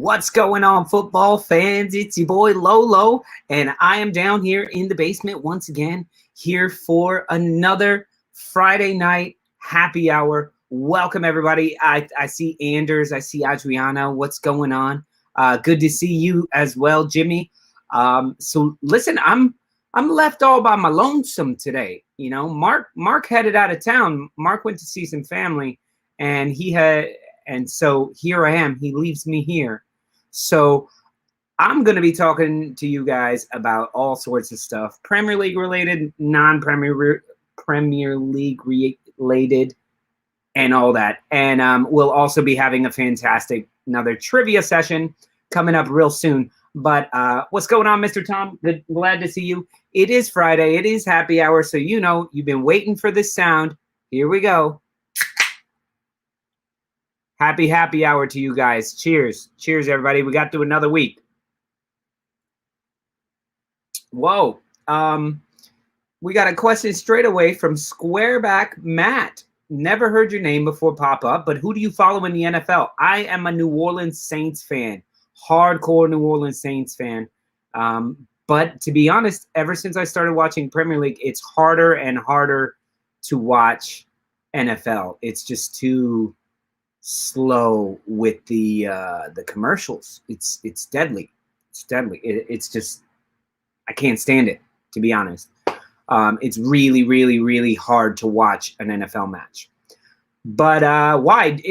What's going on, football fans? It's your boy Lolo, and I am down here in the basement once again, here for another Friday night happy hour. Welcome, everybody. I see Anders, I see Adriana. What's going on? Good to see you as well, Jimmy. So listen, I'm left all by my lonesome today. You know, Mark headed out of town. Mark went to see some family, and so here I am. He leaves me here. So I'm going to be talking to you guys about all sorts of stuff, Premier League related, non-Premier League related, and all that. And we'll also be having another trivia session coming up real soon. But what's going on, Mr. Tom? Glad to see you. It is Friday. It is happy hour. So you know you've been waiting for this sound. Here we go. Happy hour to you guys. Cheers. Cheers, everybody. We got through another week. Whoa. We got a question straight away from Squareback Matt. Never heard your name before pop up, but who do you follow in the NFL? I am a New Orleans Saints fan. Hardcore New Orleans Saints fan. But to be honest, ever since I started watching Premier League, it's harder and harder to watch NFL. It's just too slow with the commercials. It's deadly. It's deadly. It's just, I can't stand it, to be honest. It's really hard to watch an NFL match. But why? Do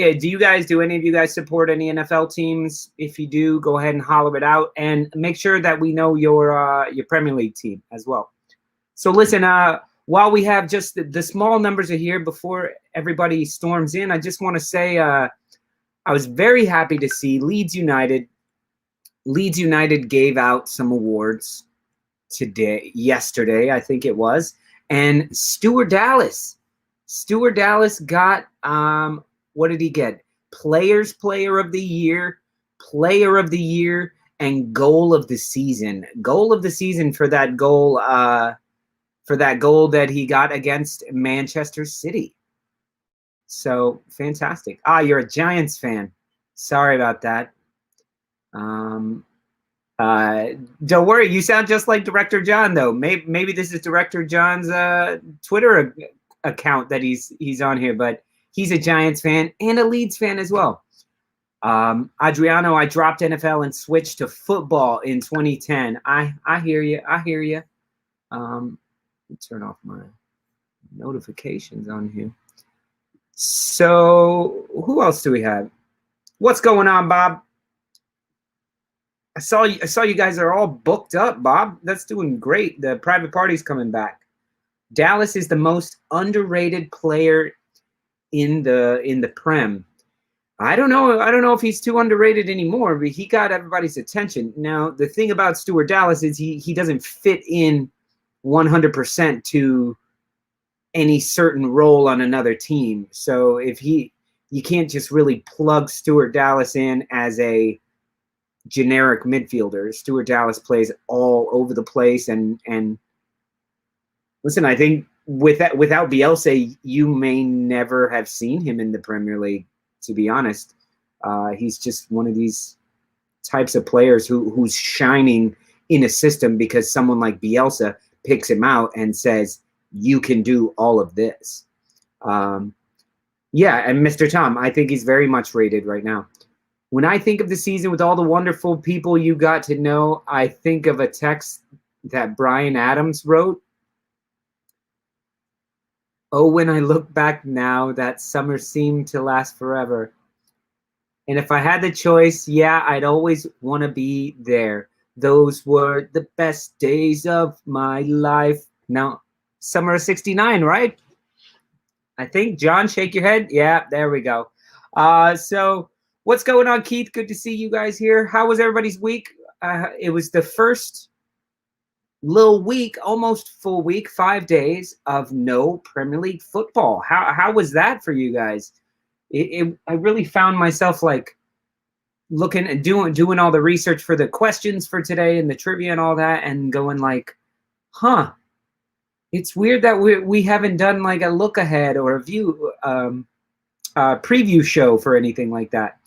any of you guys support any NFL teams? If you do, go ahead and holler it out, and make sure that we know your Premier League team as well. So listen, while we have just the small numbers are here before everybody storms in, I just want to say I was very happy to see Leeds United. Leeds United gave out some awards yesterday, I think it was, and Stuart Dallas got what did he get? Player of the Year, and Goal of the Season. Goal of the Season for that goal. That he got against Manchester City. So fantastic. You're a Giants fan. Sorry about that. Don't worry. You sound just like Director John, though. Maybe this is Director John's Twitter account that he's on here, but he's a Giants fan and a Leeds fan as well. Adriano, I dropped NFL and switched to football in 2010. I hear you. Turn off my notifications on here. So who else do we have? What's going on, Bob? I saw you guys are all booked up, Bob. That's doing great. The private party's coming back. Dallas is the most underrated player in the Prem. I don't know if he's too underrated anymore, but he got everybody's attention. Now, the thing about Stuart Dallas is he doesn't fit in 100% to any certain role on another team. So you can't just really plug Stuart Dallas in as a generic midfielder. Stuart Dallas plays all over the place, and listen, I think without Bielsa, you may never have seen him in the Premier League, to be honest. He's just one of these types of players who's shining in a system because someone like Bielsa picks him out and says, you can do all of this. Yeah, and Mr. Tom, I think he's very much rated right now. When I think of the season with all the wonderful people you got to know, I think of a text that Brian Adams wrote. Oh, when I look back now, that summer seemed to last forever. And if I had the choice, yeah, I'd always want to be there. Those were the best days of my life. Now, summer of 69, right? I think. John, shake your head. Yeah, there we go. So what's going on, Keith? Good to see you guys here. How was everybody's week? It was the first little week, almost full week, 5 days of no Premier League football. How was that for you guys? I really found myself like looking and doing all the research for the questions for today and the trivia and all that, and going like, it's weird that we haven't done like a look ahead or a preview show for anything like that.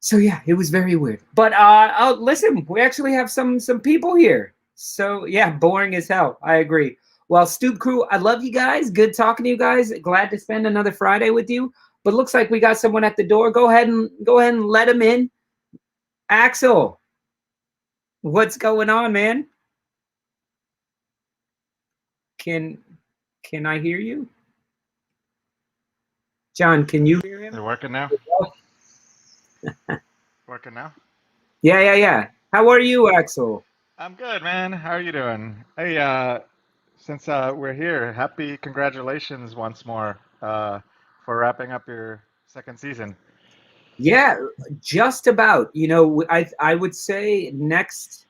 So yeah, it was very weird. But listen, we actually have some people here. So yeah, boring as hell. I agree. Well, Stoop crew, I love you guys. Good talking to you guys. Glad to spend another Friday with you. But looks like we got someone at the door. Go ahead and let him in. Axel, what's going on, man? Can I hear you? John, can you hear him? They're working now? Working now? Yeah. How are you, Axel? I'm good, man. How are you doing? Hey, since we're here, happy congratulations once more for wrapping up your second season. Yeah, just about. You know, I would say next.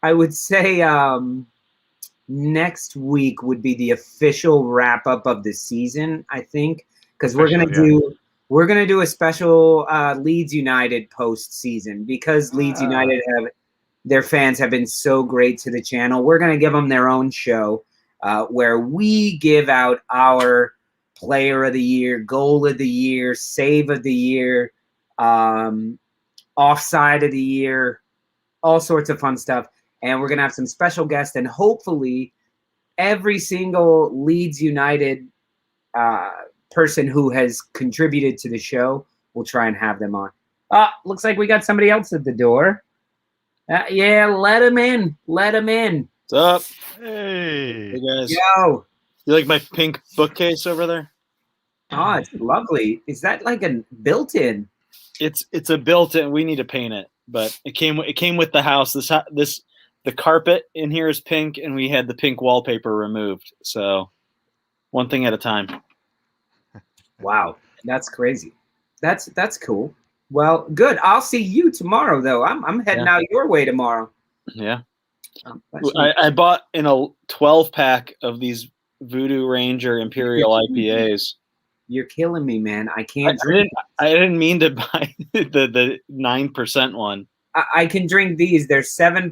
I would say next week would be the official wrap up of the season. I think because we're gonna do a special Leeds United postseason because Leeds United their fans have been so great to the channel. We're gonna give them their own show where we give out our player of the year, goal of the year, save of the year, offside of the year, all sorts of fun stuff. And we're going to have some special guests, and hopefully every single Leeds United person who has contributed to the show, we'll try and have them on. Looks like we got somebody else at the door. Yeah, let him in. Let him in. What's up? Hey. Hey, guys. Yo. You like my pink bookcase over there? Oh, it's lovely. Is that like a built-in? It's a built-in. We need to paint it, but it came with the house. The carpet in here is pink, and we had the pink wallpaper removed. So one thing at a time. Wow, that's crazy. That's cool. Well, good. I'll see you tomorrow, though. I'm heading out your way tomorrow. Yeah. I bought in a 12-pack of these Voodoo Ranger Imperial IPAs. You're killing me, man. I can't. I didn't mean to buy the 9% one. I can drink these. They're 7%,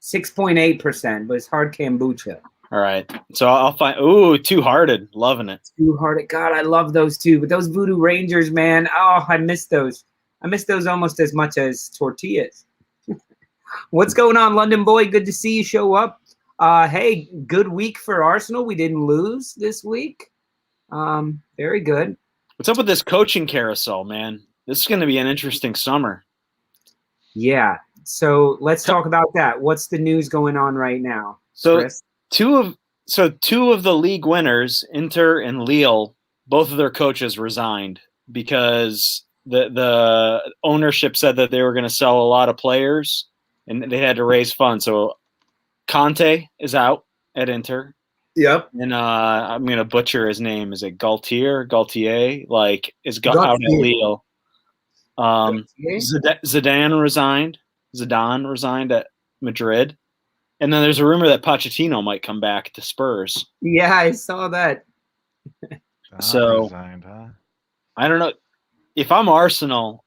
6.8%, but it's hard kombucha. All right, so I'll find. Ooh, Two Hearted, loving it. Two Hearted, God, I love those too. But those Voodoo Rangers, man, oh, I miss those. I miss those almost as much as tortillas. What's going on, London boy? Good to see you show up. Hey, good week for Arsenal. We didn't lose this week. Very good. What's up with this coaching carousel, man? This is going to be an interesting summer. Yeah. So let's talk about that. What's the news going on right now, Chris? Two of the league winners, Inter and Lille, both of their coaches resigned because the ownership said that they were going to sell a lot of players and they had to raise funds. So Conte is out at Inter. Yep. And I'm going to butcher his name. Is it Gaultier? Like, is out at Lille. Zidane resigned at Madrid. And then there's a rumor that Pochettino might come back to Spurs. Yeah, I saw that. So resigned, huh? I don't know. If I'm Arsenal,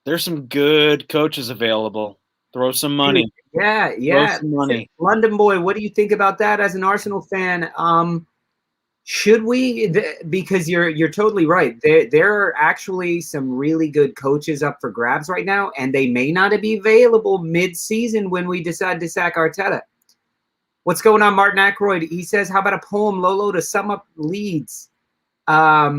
there's some good coaches available. Throw some money. Yeah. Throw some money. London boy, what do you think about that as an Arsenal fan? Should we? Because you're totally right. There are actually some really good coaches up for grabs right now, and they may not be available mid-season when we decide to sack Arteta. What's going on, Martin Aykroyd? He says, "How about a poem, Lolo, to sum up Leeds?" Let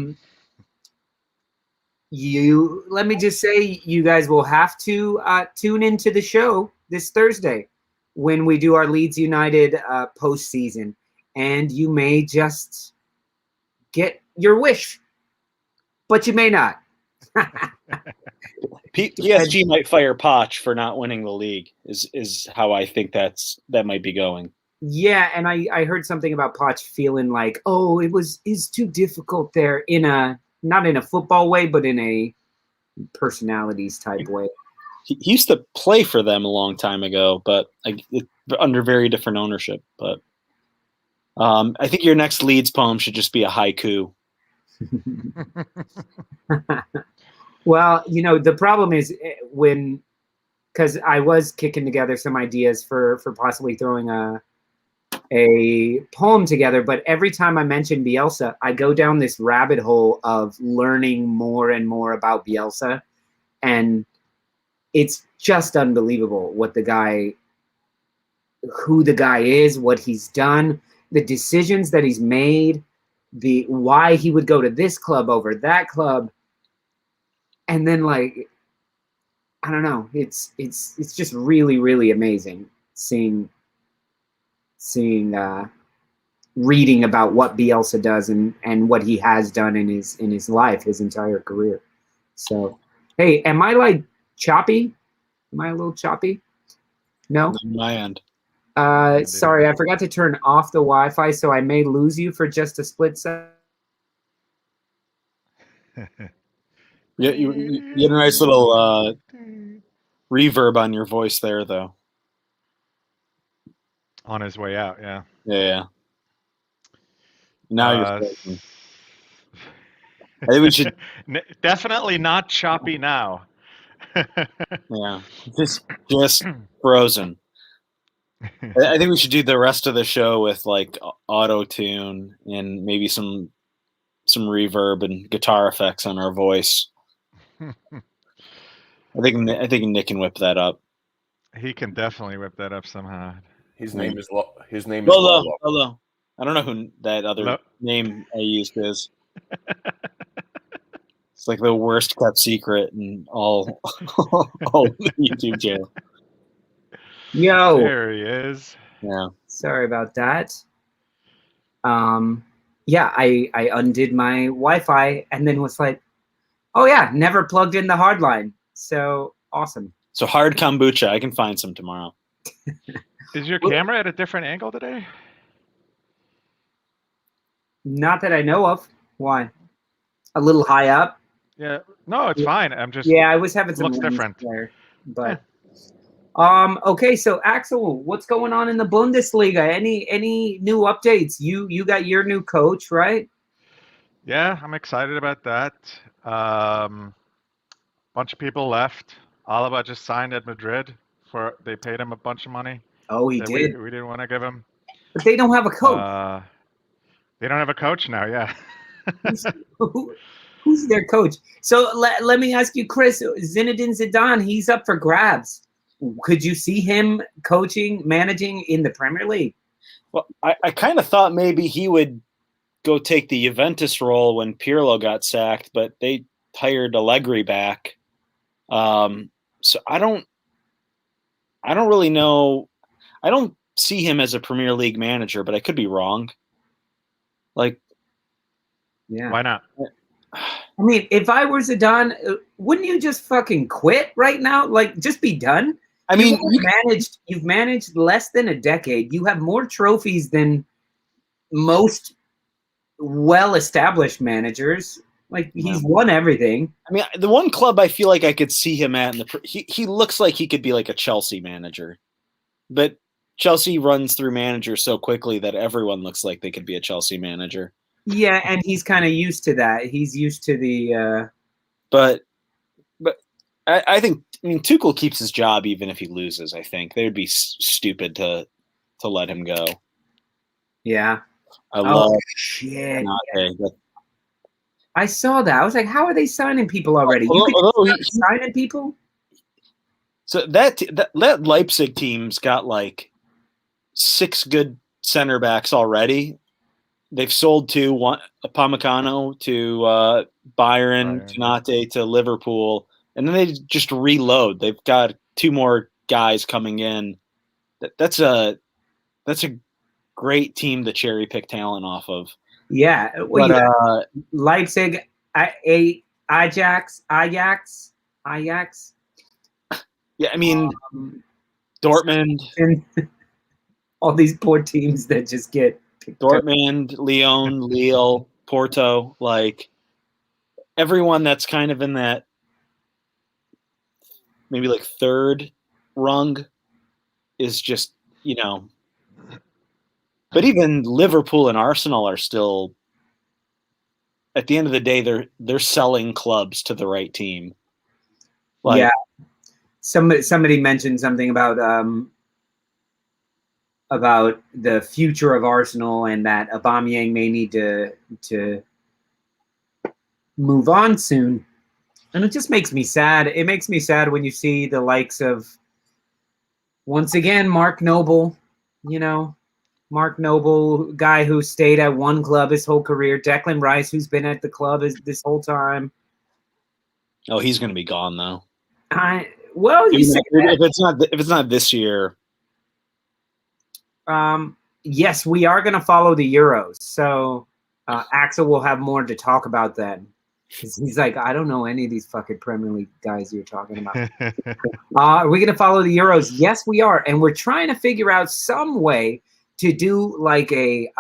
me just say, you guys will have to tune into the show this Thursday when we do our Leeds United postseason, and you may just get your wish, but you may not. PSG might fire Poch for not winning the league. Is how I think that might be going. Yeah, and I heard something about Poch feeling like, oh, it's too difficult there not in a football way, but in a personalities type way. He used to play for them a long time ago, but under very different ownership. But I think your next Leeds poem should just be a haiku. Well, the problem is because I was kicking together some ideas for possibly throwing a poem together, but every time I mention Bielsa, I go down this rabbit hole of learning more and more about Bielsa. and it's just unbelievable who the guy is, what he's done, the decisions that he's made, the why he would go to this club over that club, and then like I don't know, it's just really really amazing seeing reading about what Bielsa does and what he has done in his life, his entire career. So, hey, am I like choppy? Am I a little choppy? No? On my end. Sorry, I forgot to turn off the Wi-Fi, so I may lose you for just a split second. Yeah, you get a nice little reverb on your voice there, though. On his way out, yeah. Yeah. Now you're speaking. I think we should. Definitely not choppy now. Yeah, just frozen. I think we should do the rest of the show with like auto tune and maybe some reverb and guitar effects on our voice. I think Nick can whip that up. He can definitely whip that up somehow. His name is Lolo. Lolo. I don't know who that other name I used is. It's like the worst kept secret in all YouTube channel. Yo. There he is. Yeah. Sorry about that. Yeah, I undid my Wi-Fi and then was like, oh yeah, never plugged in the hard line. So awesome. So hard kombucha, I can find some tomorrow. Is your camera at a different angle today? Not that I know of. Why? A little high up? Yeah. No, it's fine. I'm just. Yeah, I was having some. Looks different. There, but. Yeah. Okay, so Axel, what's going on in the Bundesliga? Any new updates? You got your new coach, right? Yeah, I'm excited about that. Bunch of people left. Alaba just signed at Madrid they paid him a bunch of money. Oh, he did. We didn't want to give him. But they don't have a coach. They don't have a coach now. Yeah. Who's their coach? So let me ask you, Chris. Zinedine Zidane, he's up for grabs. Could you see him managing in the Premier League? Well, I kind of thought maybe he would go take the Juventus role when Pirlo got sacked, but they hired Allegri back. So I don't really know. I don't see him as a Premier League manager, but I could be wrong. Like, yeah, why not? I mean, if I were Zidane, wouldn't you just fucking quit right now? Like, just be done. I mean, you've managed less than a decade. You have more trophies than most well-established managers. Like, he's won everything. I mean, the one club I feel like I could see him at, he looks like he could be like a Chelsea manager. But Chelsea runs through managers so quickly that everyone looks like they could be a Chelsea manager. Yeah, and he's kind of used to that. He's used to the... But I think, Tuchel keeps his job even if he loses, I think. They would be stupid to let him go. Yeah. I love shit. Yeah. I saw that. I was like, how are they signing people already? Signing people? So that Leipzig team's got like 6 good center backs already. They've sold 2, one Upamecano to Bayern, Konate to Liverpool, and then they just reload. They've got 2 more guys coming in. That's a great team to cherry pick talent off of. Yeah, well, Leipzig, Ajax. Yeah, I mean, Dortmund, and all these poor teams that just get Dortmund, Lyon, Lille, Porto, like everyone that's kind of in that maybe like 3rd rung is just, but even Liverpool and Arsenal are still, at the end of the day, they're selling clubs to the right team. Like, yeah. Somebody mentioned something about the future of Arsenal and that Aubameyang may need to move on soon. And it just makes me sad. It makes me sad when you see the likes of, once again, Mark Noble, Mark Noble, guy who stayed at one club his whole career. Declan Rice, who's been at the club this whole time. Oh, he's going to be gone though. Well, you say that. If it's not this year. Yes, we are going to follow the Euros. So Axel will have more to talk about then. Because he's like, I don't know any of these fucking Premier League guys you're talking about. Are we going to follow the Euros? Yes, we are. And we're trying to figure out some way to do like a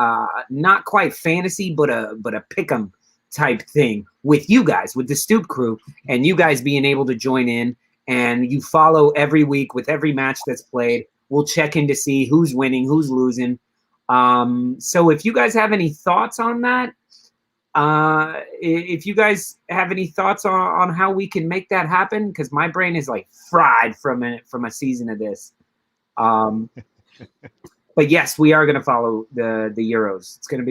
not quite fantasy, but a pick'em type thing with you guys, with the Stoop crew, and you guys being able to join in. And you follow every week with every match that's played. We'll check in to see who's winning, who's losing. So if you guys have any thoughts on that, if you guys have any thoughts on how we can make that happen, because my brain is like fried from a season of this. But yes, we are going to follow the Euros. It's gonna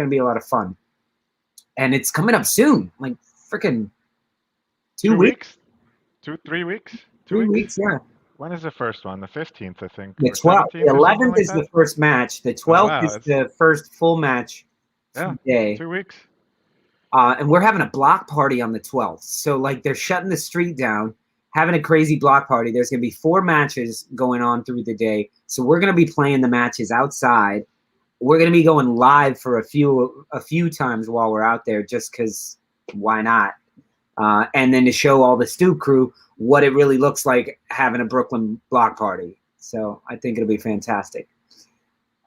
be a lot of fun, and it's coming up soon, like freaking 2 weeks. 3 weeks. 3 weeks, yeah. When is the first one? The 15th, I think. The 12th. The 11th is the first match. The 12th is the first full match. Yeah, 2 weeks. And we're having a block party on the 12th. So, like, they're shutting the street down, having a crazy block party. There's going to be 4 matches going on through the day. So we're going to be playing the matches outside. We're going to be going live for a few times while we're out there, just because why not? And then to show all the Stoop crew what it really looks like having a Brooklyn block party. So I think it'll be fantastic.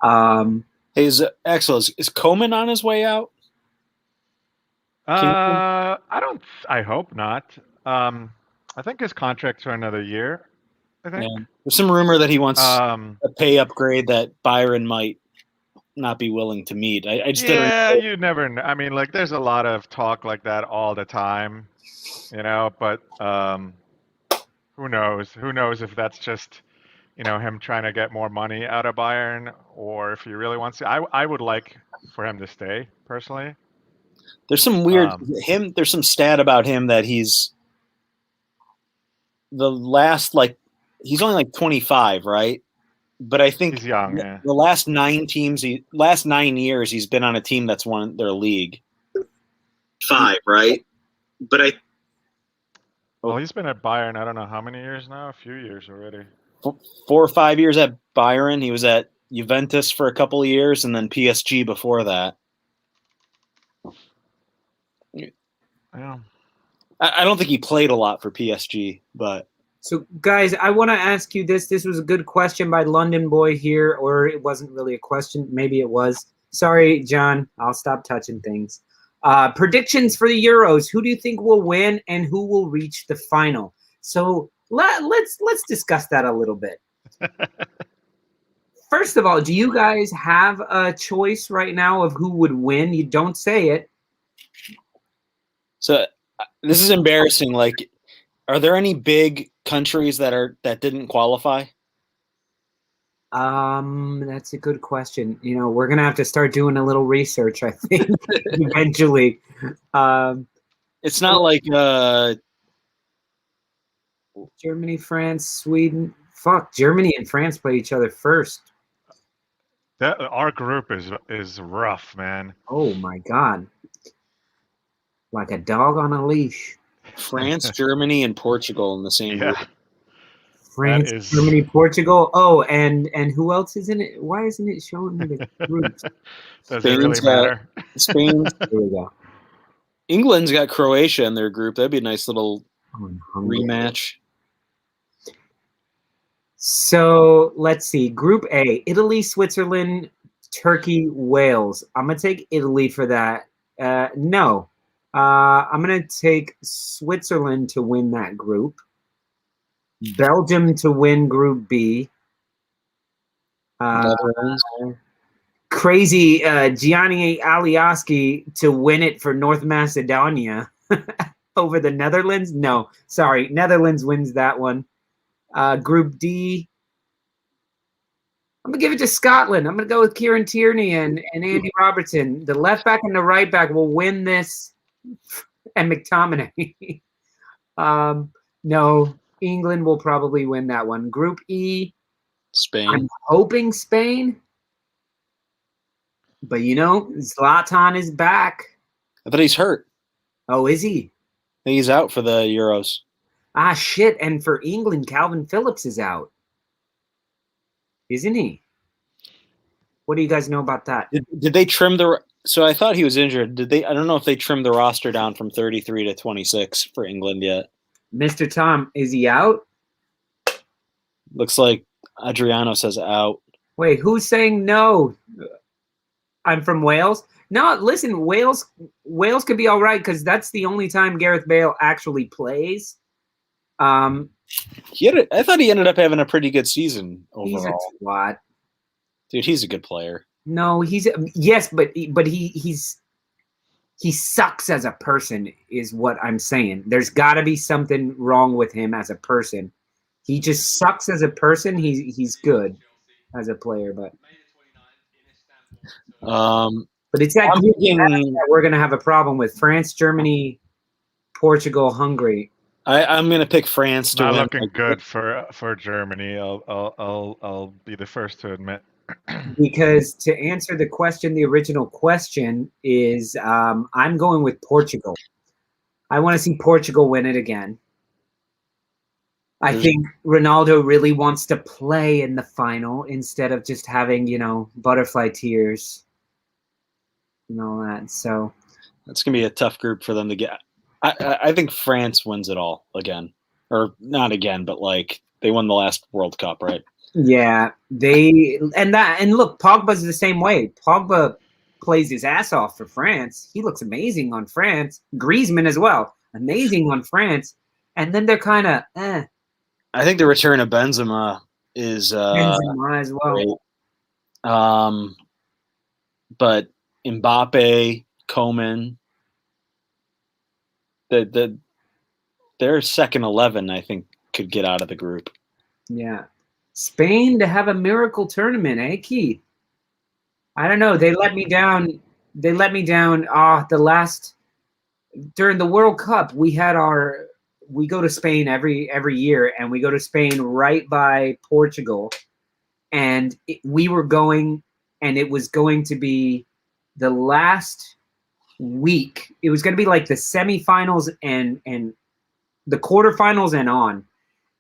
Hey, Axel, is Coleman on his way out? I hope not. I think his contract's for another year. I think. Yeah. There's some rumor that he wants a pay upgrade that Byron might not be willing to meet. I just didn't. You never know. I mean, like, there's a lot of talk like that all the time, but who knows? Who knows if that's just, him trying to get more money out of Bayern, or if he really wants to. I would like for him to stay, personally. There's some weird there's some stat about him that he's he's only like 25, right? But I think he's young. Yeah. The last 9 years he's been on a team that's won their league. 5, right? But well, he's been at Bayern, I don't know how many years now, a few years already. 4 or 5 years at Bayern. He was at Juventus for a couple of years, and then PSG before that. Yeah. I don't think he played a lot for PSG, but. So, guys, I want to ask you this. This was a good question by London Boy here, or it wasn't really a question. Maybe it was. Sorry, John. I'll stop touching things. Predictions for the Euros. Who do you think will win, and who will reach the final? So let's discuss that a little bit. First of all, do you guys have a choice right now of who would win? You don't say it. So this is embarrassing. Like, are there any big countries that didn't qualify? That's a good question. We're gonna have to start doing a little research, I think, eventually. It's not like Germany, France, Sweden. Fuck, Germany and France play each other first. Our group is rough, man. Oh my god. Like a dog on a leash. France, Germany, and Portugal in the same group. France, Germany, Portugal. Oh, and who else is in it? Why isn't it showing me the groups? Does it really matter? Spain. There we go. England's got Croatia in their group. That'd be a nice little rematch. So let's see. Group A: Italy, Switzerland, Turkey, Wales. I'm gonna take Italy for that. No. I'm going to take Switzerland to win that group. Belgium to win Group B. Crazy Gianni Alioski to win it for North Macedonia over the Netherlands. No, sorry. Netherlands wins that one. Group D. I'm going to give it to Scotland. I'm going to go with Kieran Tierney and Andy Robertson. The left back and the right back will win this. And McTominay. No, England will probably win that one. Group E, Spain. I'm hoping Spain. But Zlatan is back. I thought he's hurt. Oh, is he? I think he's out for the Euros. Ah, shit. And for England, Calvin Phillips is out. Isn't he? What do you guys know about that? Did they trim the... So I thought he was injured. Did they? I don't know if they trimmed the roster down from 33 to 26 for England yet. Mr. Tom, is he out? Looks like Adriano says out. Wait, who's saying no? I'm from Wales. No, listen, Wales could be all right because that's the only time Gareth Bale actually plays. I thought he ended up having a pretty good season overall. He's a twat. Dude, he's a good player. No, but he sucks as a person is what I'm saying. There's got to be something wrong with him as a person. He just sucks as a person. He's good as a player, but it's that group that we're gonna have a problem with: France, Germany, Portugal, Hungary. I'm gonna pick France to Not win. looking good for Germany. I'll be the first to admit. Because to answer the original question is I'm going with Portugal. I want to see Portugal win it again. I think Ronaldo really wants to play in the final instead of just having, butterfly tears and all that. So that's going to be a tough group for them to get. I think France wins it all again. Or not again, but they won the last World Cup, right? Yeah, and look, Pogba's the same way. Pogba plays his ass off for France. He looks amazing on France. Griezmann as well, amazing on France. And then they're kind of I think the return of Benzema is Benzema as well. Great. But Mbappe, Coman, their second 11, I think, could get out of the group. Yeah. Spain to have a miracle tournament, eh, Keith? I don't know. They let me down. During the World Cup, we go to Spain every year, and we go to Spain right by Portugal, and we were going, and it was going to be the last week. It was going to be like the semifinals and the quarterfinals and on.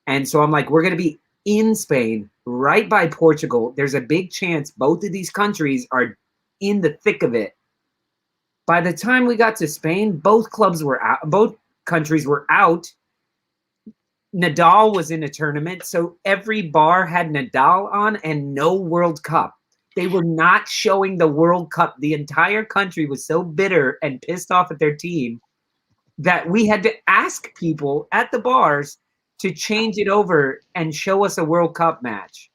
And so I'm like, we're going to be in Spain, right by Portugal. There's a big chance both of these countries are in the thick of it. By the time we got to Spain, both countries were out. Nadal was in a tournament, so every bar had Nadal on and no World Cup. They were not showing the World Cup. The entire country was so bitter and pissed off at their team that we had to ask people at the bars to change it over and show us a World Cup match.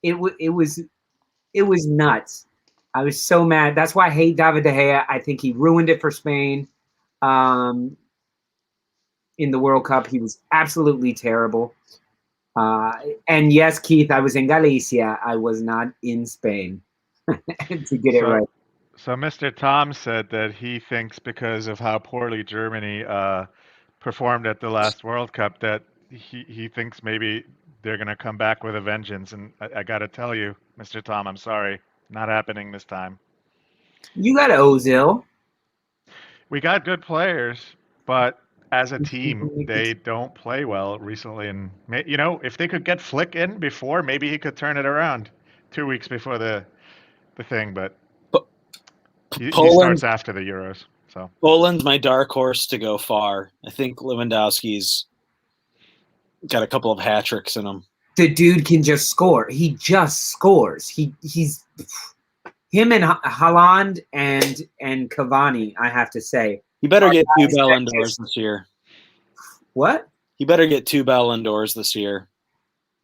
It was nuts. I was so mad. That's why I hate David De Gea. I think he ruined it for Spain. In the World Cup, he was absolutely terrible. And yes, Keith, I was in Galicia. I was not in Spain to get it right. So Mr. Tom said that he thinks because of how poorly Germany performed at the last World Cup that he thinks maybe they're going to come back with a vengeance. And I got to tell you, Mr. Tom, I'm sorry. Not happening this time. You got Ozil. We got good players, but as a team, they don't play well recently. And, if they could get Flick in before, maybe he could turn it around 2 weeks before the thing. But he starts after the Euros. So Poland's my dark horse to go far. I think Lewandowski's got a couple of hat tricks in him. The dude can just score. He just scores. He's him and Haaland and Cavani, I have to say. He better get 2 Ballon d'Ors this year. What? He better get 2 Ballon d'Ors this year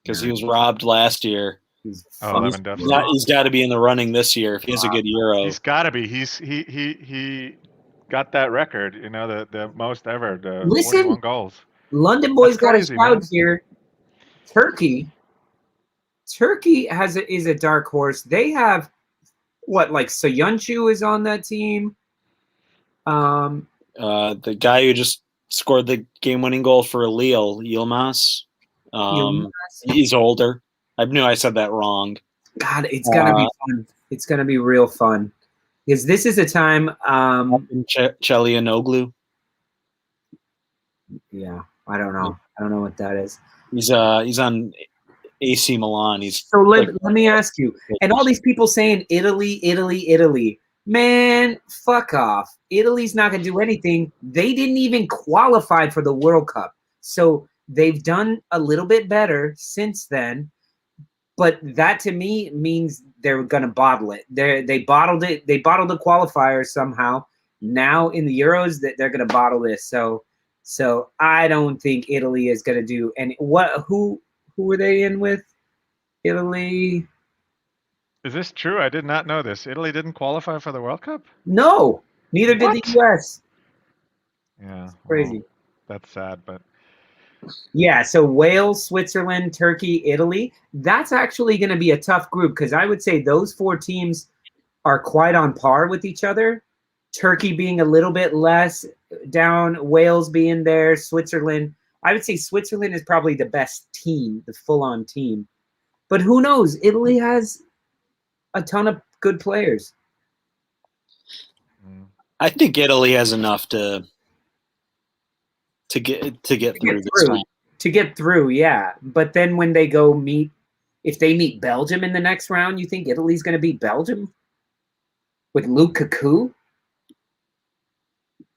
because he was robbed last year. He's got to be in the running this year if he has a good Euro. He's got to be. He got that record, the most ever, the 41 goals. London boys got a shout here. Turkey is a dark horse. They have Soyuncu is on that team. The guy who just scored the game-winning goal for Lille, Yilmaz. He's older. I knew I said that wrong. God, it's gonna be fun. It's gonna be real fun because this is a time. Chelianoglu. Yeah, I don't know. I don't know what that is. He's on AC Milan. So let me ask you, and all these people saying Italy, Italy, Italy. Man, fuck off. Italy's not going to do anything. They didn't even qualify for the World Cup. So they've done a little bit better since then. But that to me means they're going to bottle it. They bottled it. They bottled the qualifiers somehow. Now in the Euros, they're going to bottle this. So I don't think Italy is going to do any. Who were they in with? Italy. Is this true? I did not know this. Italy didn't qualify for the World Cup? No, neither did the US. Yeah. Crazy. Well, that's sad, but yeah, so Wales, Switzerland, Turkey, Italy. That's actually going to be a tough group because I would say those 4 teams are quite on par with each other. Turkey being a little bit less down, Wales being there, Switzerland. I would say Switzerland is probably the best team, the full-on team. But who knows? Italy has a ton of good players. I think Italy has enough to get through this time. To get through, yeah. But then when they go if they meet Belgium in the next round, you think Italy's going to beat Belgium with Lukaku?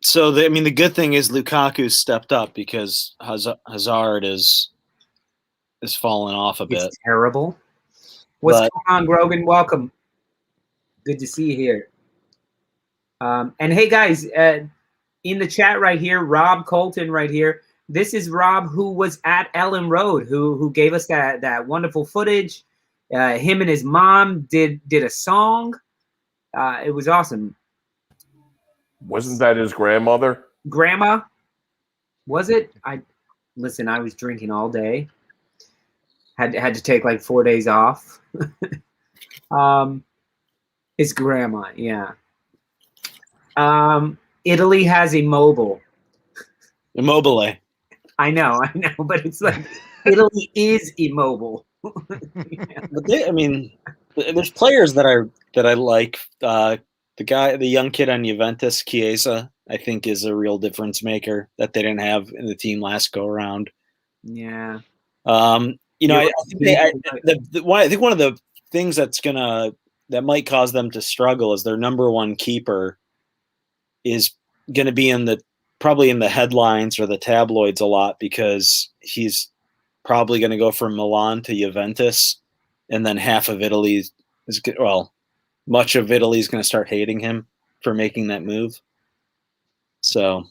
So the good thing is Lukaku stepped up because Hazard is falling off a bit. It's terrible. What's going on, Grogan? Welcome. Good to see you here. And hey, guys, in the chat right here, Rob Colton right here. This is Rob, who was at Ellen Road, who gave us that wonderful footage. Him and his mom did a song. It was awesome. Wasn't that his grandmother? Grandma? Was it? I was drinking all day. Had to take like 4 days off. His grandma, yeah. Italy has Immobile. I know, but it's like Italy is immobile. Yeah. But there's players that I like. The young kid on Juventus, Chiesa, I think is a real difference maker that they didn't have in the team last go around. Yeah. I think one of the things that might cause them to struggle is their number one keeper is going to be probably in the headlines or the tabloids a lot because he's probably going to go from Milan to Juventus, and then much of Italy is going to start hating him for making that move. So,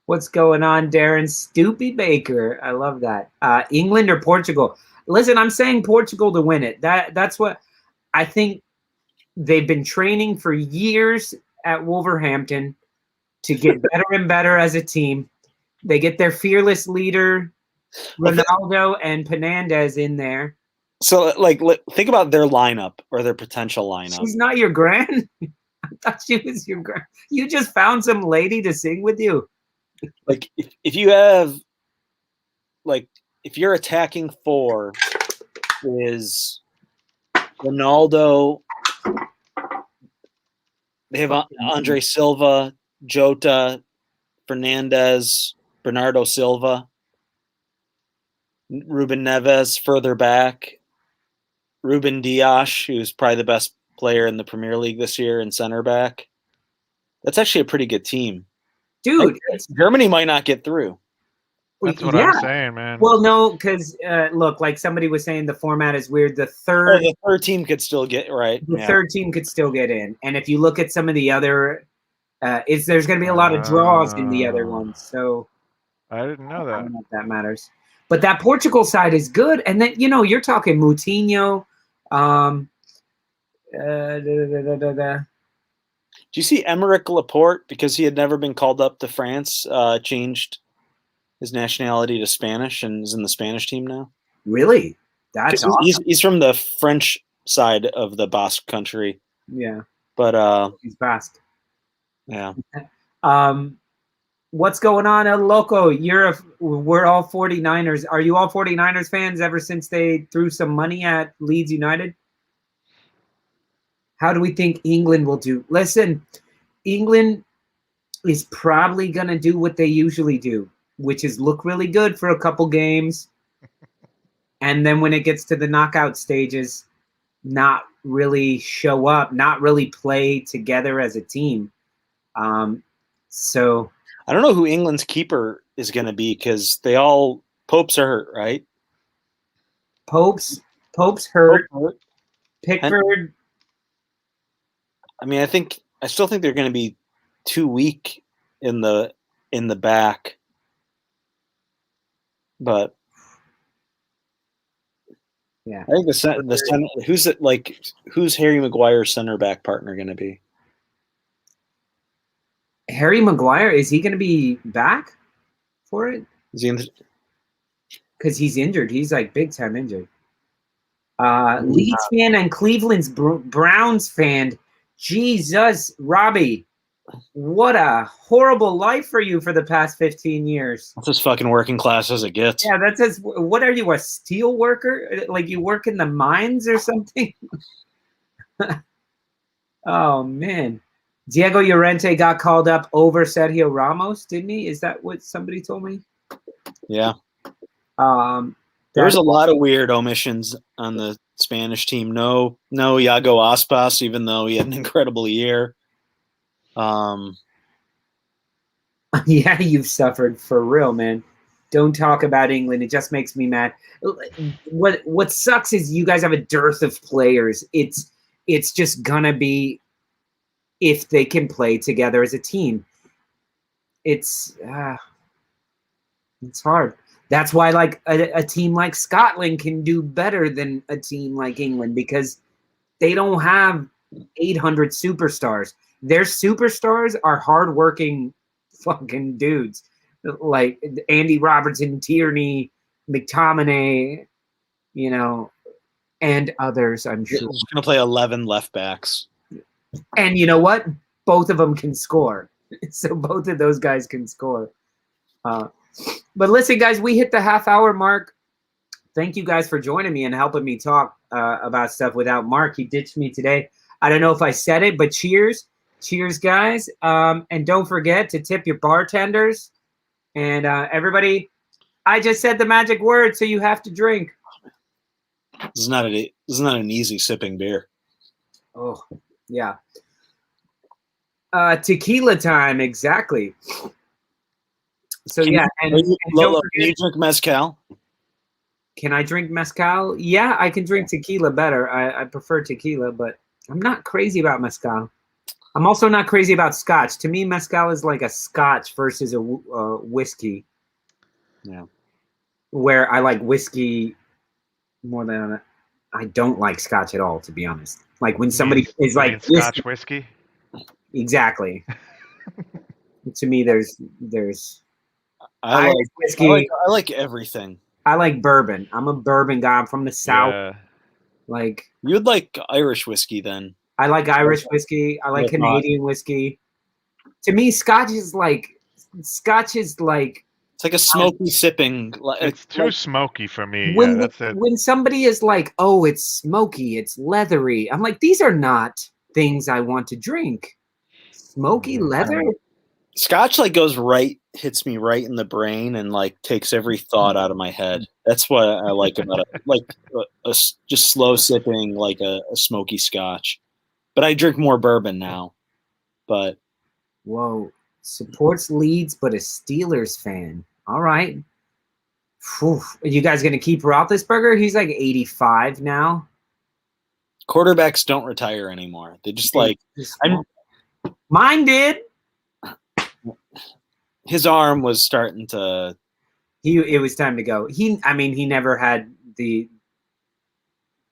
what's going on, Darren? Stoopy Baker, I love that. England or Portugal? Listen, I'm saying Portugal to win it. That's what I think. They've been training for years at Wolverhampton to get better and better as a team. They get their fearless leader, Ronaldo and Penandes in there. So, think about their lineup or their potential lineup. She's not your gran? I thought she was your gran. You just found some lady to sing with you. If you have, if your attacking 4 is Ronaldo, they have Andre Silva, Jota, Fernandez, Bernardo Silva, Ruben Neves further back, Ruben Dias, who's probably the best player in the Premier League this year, and center back. That's actually a pretty good team. Dude, Germany might not get through. That's what I'm saying, man. Well, no, because look, like somebody was saying, the format is weird. The third team could still get right. The third team could still get in, and if you look at some of the other, there's going to be a lot of draws in the other ones. So I didn't know that. I don't know if that matters. But that Portugal side is good, and then you're talking Moutinho. Do you see Emerick Laporte, because he had never been called up to France, changed his nationality to Spanish and is in the Spanish team now? Really? That's awesome. He's from the French side of the Basque country. Yeah. But he's Basque. Yeah. What's going on, El Loco? We're all 49ers. Are you all 49ers fans ever since they threw some money at Leeds United? How do we think England will do? Listen, England is probably going to do what they usually do, which is look really good for a couple games. And then when it gets to the knockout stages, not really show up, not really play together as a team. So I don't know who England's keeper is going to be because Popes are hurt, right? Pope's hurt. Pope hurt. Pickford. I mean, I still think they're going to be too weak in the back, but yeah, I think the center, who's Harry Maguire's center back partner going to be? Harry Maguire, is he going to be back for it? Is he because he's injured. He's like big time injured. Leeds fan and Cleveland's Browns fan. Jesus, Robbie, what a horrible life for you for the past 15 years. That's as fucking working class as it gets. Yeah, that's as. What are you, a steel worker? Like you work in the mines or something? Oh, man. Diego Llorente got called up over Sergio Ramos, didn't he? Is that what somebody told me? Yeah. There's a lot of weird omissions on the Spanish team. No Iago Aspas, even though he had an incredible year. Yeah, you've suffered for real, man. Don't talk about England. It just makes me mad. What sucks is you guys have a dearth of players. It's just gonna be if they can play together as a team. It's hard. That's why, like a team like Scotland can do better than a team like England because they don't have 800 superstars. Their superstars are hardworking fucking dudes like Andy Robertson, Tierney, McTominay, and others. I'm sure. He's going to play 11 left backs. And you know what? Both of them can score. So both of those guys can score. But listen, guys, we hit the half-hour mark. Thank you guys for joining me and helping me talk about stuff without Mark. He ditched me today. I don't know if I said it, but cheers. Cheers, guys. And don't forget to tip your bartenders. And everybody, I just said the magic word, so you have to drink. This is not an easy sipping beer. Oh, yeah. Tequila time, exactly. So Can you drink mezcal? Can I drink mezcal? Yeah, I can drink tequila better. I prefer tequila, but I'm not crazy about mezcal. I'm also not crazy about scotch. To me, mezcal is like a scotch versus a whiskey. Yeah. Where I like whiskey more than I don't like scotch at all, to be honest. Like when somebody is like scotch whiskey. Exactly. To me, there's I like whiskey. I like everything. I like bourbon. I'm a bourbon guy. I'm from the South. Yeah. Like you'd like Irish whiskey then. I like Irish whiskey. I like Canadian whiskey. To me, scotch is like it's like a smoky sipping. It's too smoky for me. When that's it. When somebody is like, "Oh, it's smoky, it's leathery," I'm like, "These are not things I want to drink." Smoky leather. Scotch hits me right in the brain and like takes every thought out of my head. That's what I like about it. Like just slow sipping, like a smoky scotch. But I drink more bourbon now. But whoa, supports Leeds, but a Steelers fan. All right. Whew. Are you guys gonna keep Roethlisberger? He's like 85 now. Quarterbacks don't retire anymore. They just mine did. His arm was starting to. It was time to go. He never had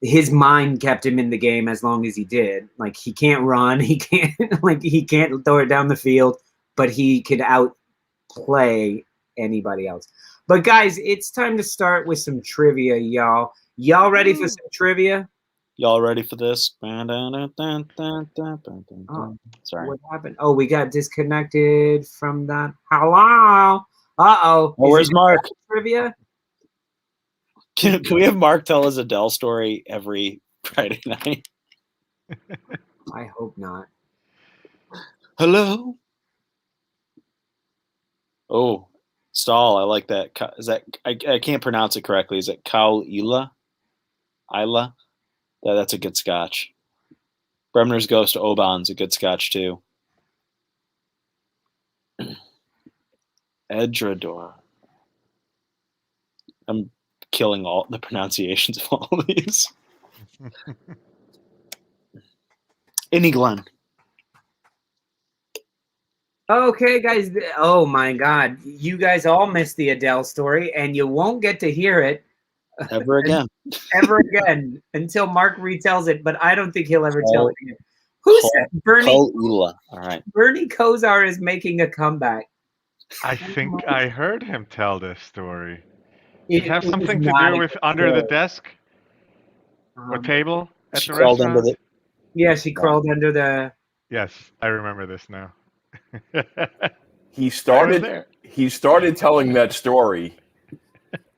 his mind kept him in the game as long as he did. Like he can't run, he can't throw it down the field, but he could outplay anybody else. But guys, it's time to start with some trivia, y'all. Y'all ready for some trivia? Y'all ready for this? Sorry. What happened? Oh, we got disconnected from that. Hello. Uh-oh. Oh, where's Mark? Trivia? Can we have Mark tell his Adele story every Friday night? I hope not. Hello. Oh, Stahl. I like that. Is that I can't pronounce it correctly. Is it Kau Ila? Isla? That's a good scotch. Bremner's Ghost Oban's a good scotch too. Edrador. I'm killing all the pronunciations of all of these. Glen. Okay, guys. Oh, my God. You guys all missed the Adele story, and you won't get to hear it Ever again. ever again until Mark retells it, but I don't think he'll ever tell it again. Who said Bernie? All right. Bernie Kosar is making a comeback. I think I heard him tell this story. It Does it have was something to not do a with good under the story. desk or table at She the crawled under restaurant? Yeah, she crawled under the. Yes, I remember this now. He I was started. there. He started telling that story.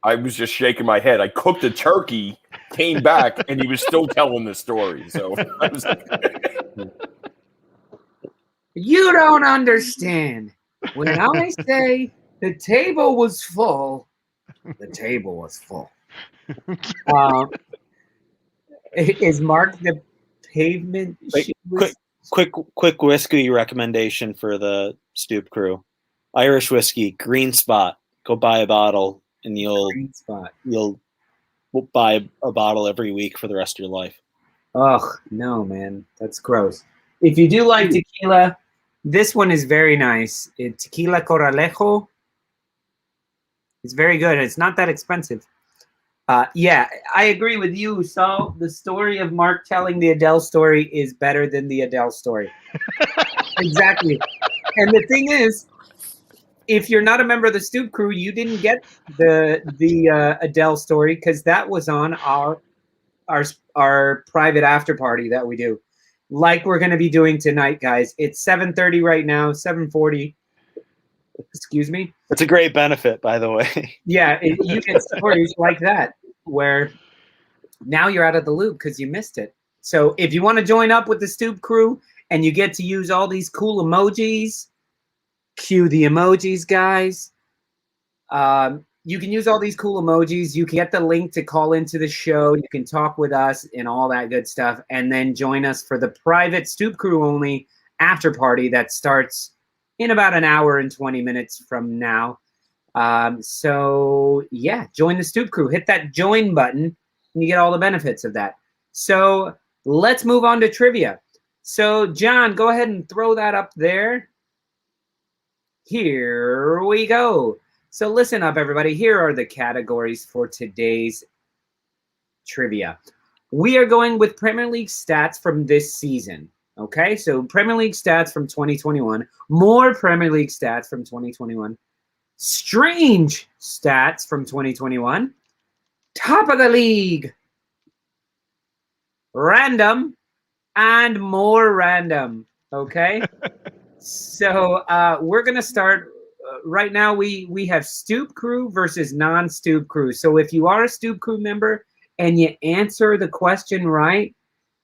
I was just shaking my head. I cooked a turkey, came back, and he was still telling the story. So I was like, You don't understand. When I say the table was full, the table was full. Is Mark the pavement? Wait, quick whiskey recommendation for the Stoop crew. Irish whiskey, Green Spot. Go buy a bottle, and you'll buy a bottle every week for the rest of your life. Ugh, no, man, that's gross. If you do like tequila, this one is very nice. Tequila Corralejo. It's very good. It's not that expensive. Yeah, I agree with you, Saul. The story of Mark telling the Adele story is better than the Adele story. Exactly. And the thing is, if you're not a member of the Stoop crew, you didn't get the Adele story because that was on our private after party that we do, like we're going to be doing tonight, guys. It's 7:30 right now, 7:40. Excuse me. It's a great benefit, by the way. Yeah, you get stories like that where now you're out of the loop because you missed it. So if you want to join up with the Stoop crew and you get to use all these cool emojis, cue the emojis, guys. You can use all these cool emojis. You can get the link to call into the show. You can talk with us and all that good stuff. And then join us for the private Stoop crew only after party that starts in about an hour and 20 minutes from now. So yeah, join the Stoop crew. Hit that join button and you get all the benefits of that. So let's move on to trivia. So John, go ahead and throw that up there. Here we go. So listen up, everybody. Here are the categories for today's trivia. We are going with Premier League stats from this season. Okay, so Premier League stats from 2021. More Premier League stats from 2021. Strange stats from 2021. Top of the league. Random and more random. Okay. So we're going to start right now. We have Stoop crew versus non-Stoop crew. So if you are a Stoop crew member and you answer the question right,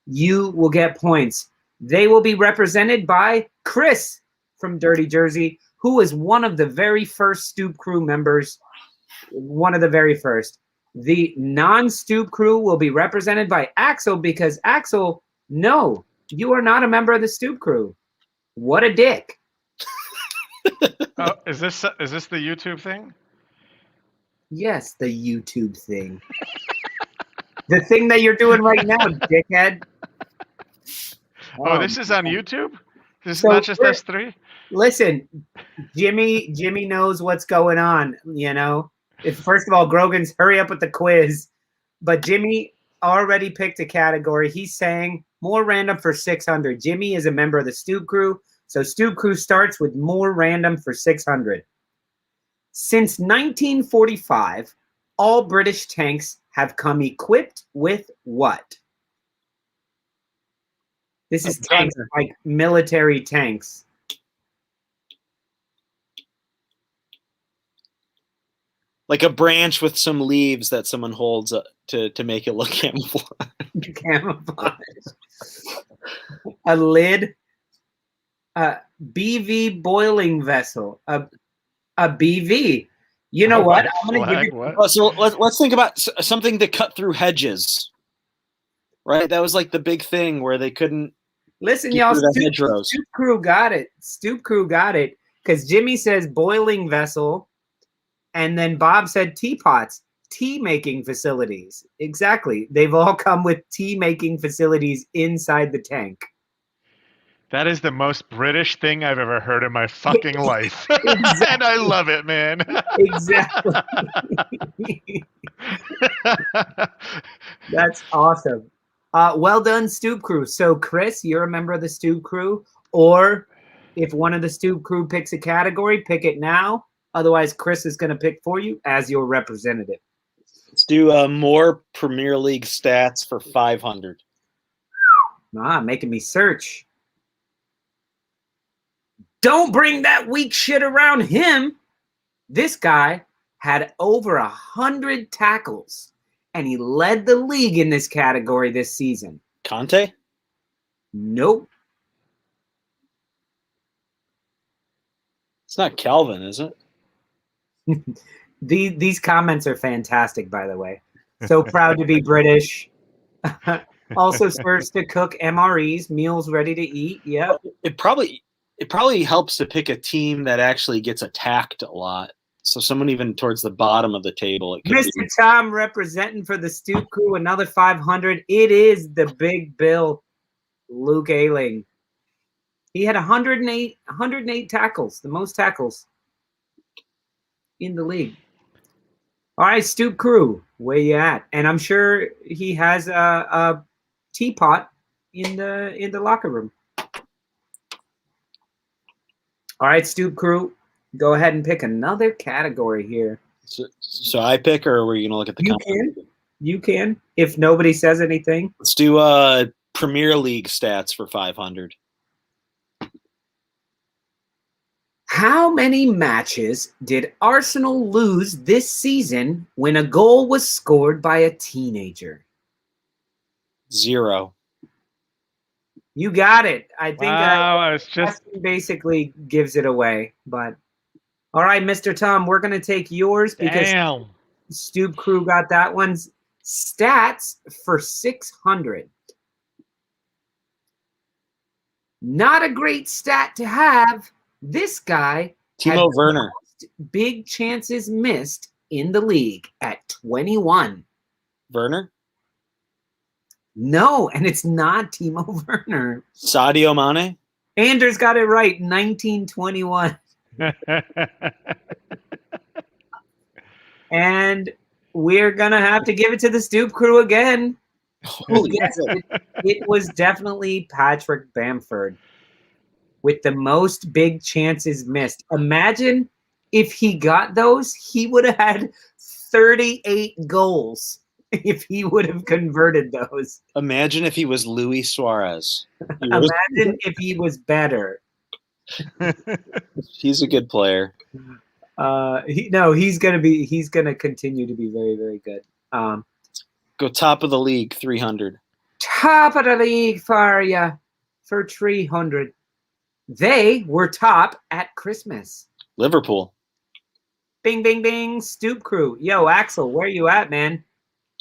you will get points. They will be represented by Chris from Dirty Jersey, who is one of the very first Stoop crew members. One of the very first. The non-Stoop crew will be represented by Axel because Axel, no, you are not a member of the Stoop crew. What a dick. Oh, is this the YouTube thing? Yes, the YouTube thing. The thing that you're doing right now, dickhead. Oh, this is on YouTube? This is So not just us three? Listen, Jimmy knows what's going on, you know. First of all, Grogan's hurry up with the quiz. But Jimmy already picked a category. He's saying more random for 600. Jimmy is a member of the Stoop crew. So Stoop crew starts with more random for 600. Since 1945, all British tanks have come equipped with what? This is tanks, like military tanks. Like a branch with some leaves that someone holds to make it look camouflage. Camouflage. A lid. A BV boiling vessel. A BV. You know what? I'm going to give you. What? Oh, so let's think about something to cut through hedges. Right? That was like the big thing where they couldn't. Listen, y'all. Stoop crew got it. Stoop crew got it. Because Jimmy says boiling vessel. And then Bob said teapots, tea-making facilities. Exactly. They've all come with tea-making facilities inside the tank. That is the most British thing I've ever heard in my fucking life. Exactly. And I love it, man. Exactly. That's awesome. Well done, Stoop crew. So, Chris, you're a member of the Stoop crew. Or if one of the Stoop crew picks a category, pick it now. Otherwise, Chris is going to pick for you as your representative. Let's do more Premier League stats for 500. Making me search. Don't bring that weak shit around him. This guy had over 100 tackles, and he led the league in this category this season. Conte? Nope. It's not Calvin, is it? These comments are fantastic, by the way. So proud to be British. Also swerves to cook MREs, meals ready to eat. Yep. It probably helps to pick a team that actually gets attacked a lot. So someone even towards the bottom of the table. Mr. Tom representing for the Stoop crew, another 500. It is the big Bill, Luke Ayling. He had 108 tackles, the most tackles in the league. All right, Stoop crew, where you at? And I'm sure he has a teapot in the locker room. All right, Stoop crew, go ahead and pick another category here. So I pick, or were you gonna look at the? You can. If nobody says anything, let's do Premier League stats for 500. How many matches did Arsenal lose this season when a goal was scored by a teenager? 0. You got it. I think wow, it's just basically gives it away. But all right, Mr. Tom, we're going to take yours because Stoop crew got that one's stats for 600. Not a great stat to have. This guy Timo Werner. Big chances missed in the league at 21. Werner? No, and it's not Timo Werner. Sadio Mane? Anders got it right, 1921. And we're going to have to give it to the Stoop crew again. Yes, it was definitely Patrick Bamford with the most big chances missed. Imagine if he got those, he would have had 38 goals if he would have converted those. Imagine if he was Luis Suarez. Imagine if he was better. He's a good player. He's gonna continue to be very, very good. Go top of the league, 300. Top of the league for you for 300. They were top at Christmas. Liverpool. Bing, bing, bing. Stoop crew. Yo, Axel, where you at, man?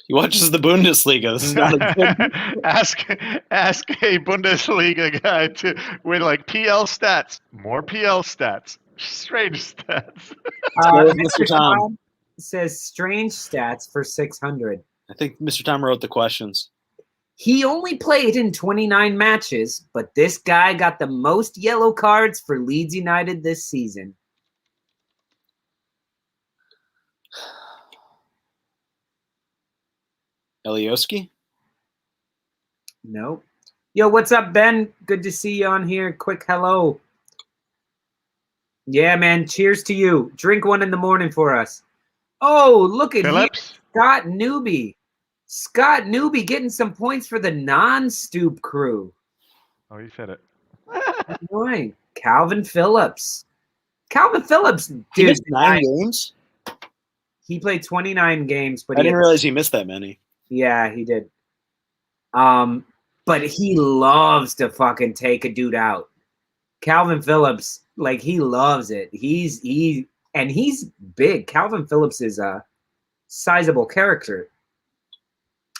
He watches the Bundesliga. This is not a good... ask a Bundesliga guy with like PL stats, more PL stats, strange stats. Mr. Tom says strange stats for 600. I think Mr. Tom wrote the questions. He only played in 29 matches, but this guy got the most yellow cards for Leeds United this season. Elioski? Nope. Yo, what's up, Ben? Good to see you on here. Quick hello. Yeah, man. Cheers to you. Drink one in the morning for us. Oh, look at him. Scott Newby. Scott Newby getting some points for the non-Stoop crew. Oh, you said it. Boy, Calvin Phillips. Calvin Phillips, He dude. missed 9 games? He played 29 games, but I didn't realize he missed that many. Yeah, he did. But he loves to fucking take a dude out. Calvin Phillips, like, he loves it. He's big. Calvin Phillips is a sizable character.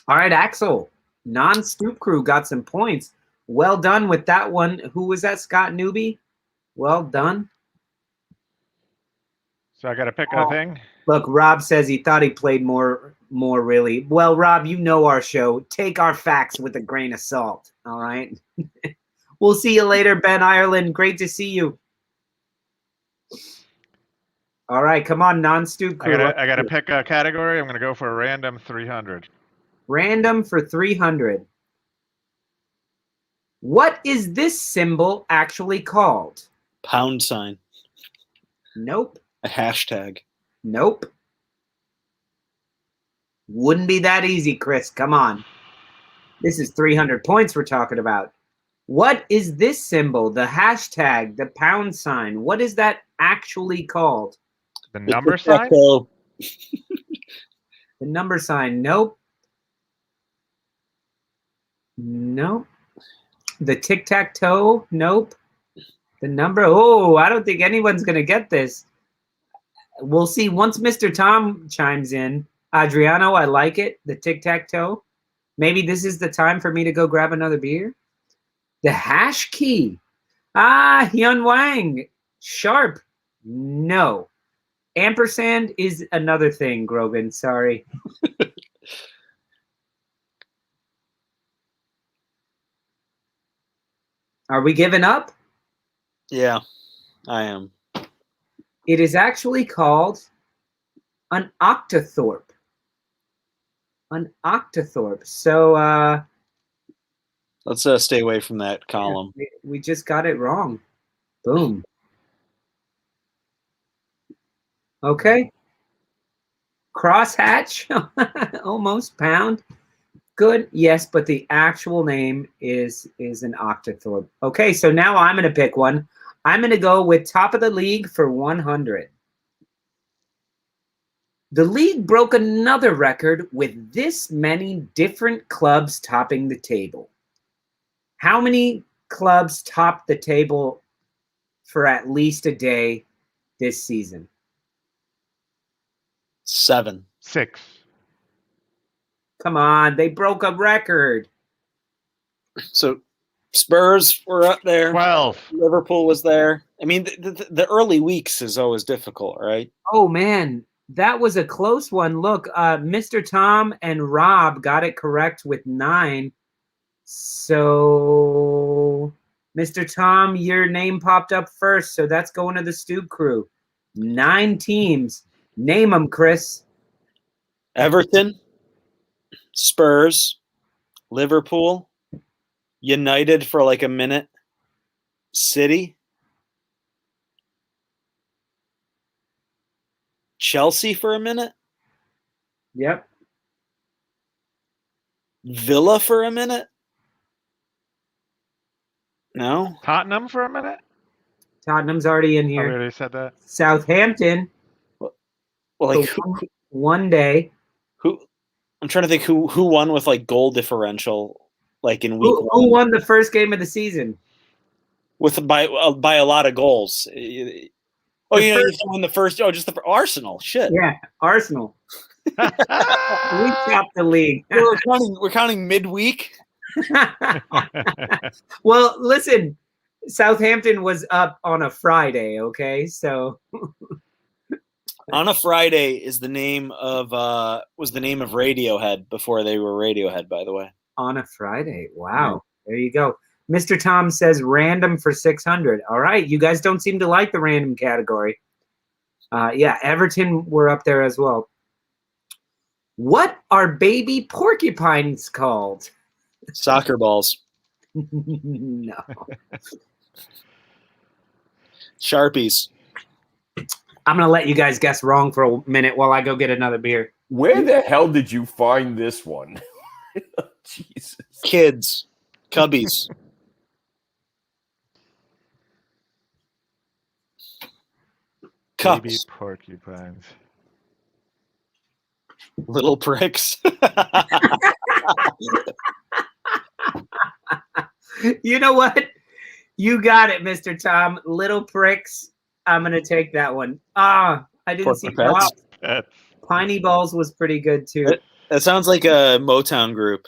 All right, Axel, non-Stoop crew got some points. Well done with that one. Who was that? Scott Newby? Well done. So I got to pick a thing. Look, Rob says he thought he played more really. Well, Rob, you know our show. Take our facts with a grain of salt, all right? We'll see you later, Ben Ireland. Great to see you. All right, come on, non-Stoop crew. I gotta pick a category. I'm gonna go for a random 300. Random for 300. What is this symbol actually called? £. Nope. A hashtag. Nope. Wouldn't be that easy, Chris. Come on. This is 300 points we're talking about. What is this symbol? The hashtag, the £. What is that actually called? The number sign? The number sign. Nope. Nope. The tic-tac-toe? Nope. The number? Oh, I don't think anyone's going to get this. We'll see once Mr. Tom chimes in. Adriano, I like it. The tic-tac-toe. Maybe this is the time for me to go grab another beer. The hash key. Ah, Hyun Wang. Sharp. No. Ampersand is another thing, Grogan. Sorry. Are we giving up? Yeah, I am. It is actually called an octothorpe. An octothorpe. So, Let's stay away from that column. Yeah, we just got it wrong. Boom. Okay. Crosshatch. Almost pound. Good. Yes, but the actual name is an octothorpe. Okay, so now I'm going to pick one. I'm going to go with top of the league for 100. The league broke another record with this many different clubs topping the table. How many clubs topped the table for at least a day this season? 7. 6. Come on, they broke a record. So Spurs were up there. 12. Liverpool was there. I mean, the early weeks is always difficult, right? Oh, man, that was a close one. Look, Mr. Tom and Rob got it correct with 9. So, Mr. Tom, your name popped up first, so that's going to the Stoop crew. 9 teams. Name them, Chris. Everton, Spurs, Liverpool, United for like a minute, City, Chelsea for a minute, Yep. Villa for a minute. No? Tottenham for a minute? Tottenham's already in I here. already said that. Southampton. Well, like one day. who? I'm trying to think who won with like goal differential, like in week Who 1. won the first game of the season? With by a lot of goals. Oh, you won the first. Oh, just the Arsenal. Shit. Yeah, Arsenal. We topped the league. We're counting midweek. Well, listen, Southampton was up on a Friday, okay? So On a Friday is the name of was the name of Radiohead before they were Radiohead, by the way. on a Friday. Wow. There you go. Mr. Tom says random for 600. All right. You guys don't seem to like the random category. Yeah, Everton were up there as well. What are baby porcupines called? Soccer balls. No. Sharpies. I'm going to let you guys guess wrong for a minute while I go get another beer. Where the hell did you find this one? Jesus. Kids. Cubbies. Baby cups, porcupines. little pricks. You know what? You got it, Mr. Tom. Little pricks. I'm going to take that one. I didn't see Porcupets. That's Piney Balls was pretty good, too. That sounds like a Motown group.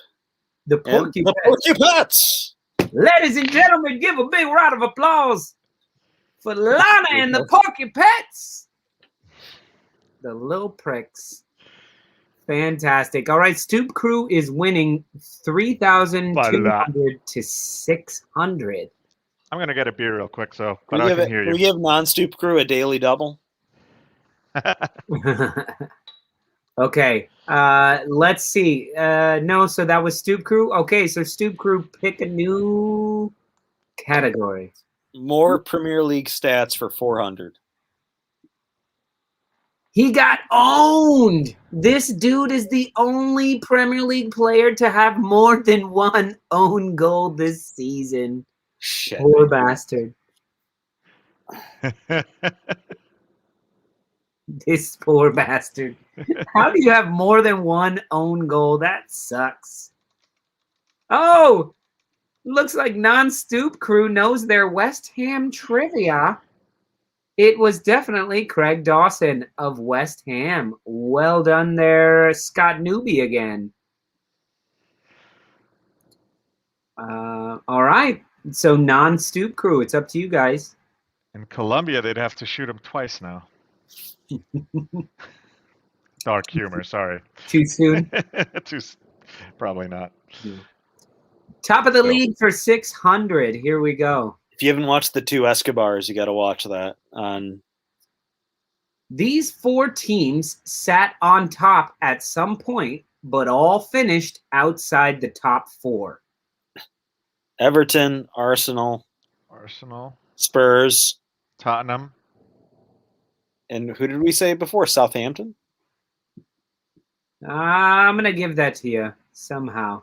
The And the Porcupets. Porcupets. Ladies and gentlemen, give a big round of applause for Lana and the Porcupets. The Little Pricks. Fantastic. All right, Stoop Crew is winning 3,200 to 600. I'm gonna get a beer real quick, so but Can I can hear we you. give non-Stoop Crew a daily double? Okay, let's see. No, so that was Stoop Crew. Okay, so Stoop Crew, pick a new category. More Premier League stats for 400. He got owned. This dude is the only Premier League player to have more than one own goal this season. Shit. Poor bastard. This poor bastard. How do you have more than one own goal? That sucks. Oh, looks like non-Stoop Crew knows their West Ham trivia. It was definitely Craig Dawson of West Ham. Well done there, Scott Newby again. All right. So non-Stoop Crew, it's up to you guys. In Colombia, they'd have to shoot him twice now. Dark humor, sorry. Too soon? Probably not. Top of the league for 600. Here we go. If you haven't watched the two Escobars, you got to watch that. These four teams sat on top at some point, but all finished outside the top four. Everton, Arsenal, Spurs, Tottenham. And who did we say before? Southampton? I'm going to give that to you somehow.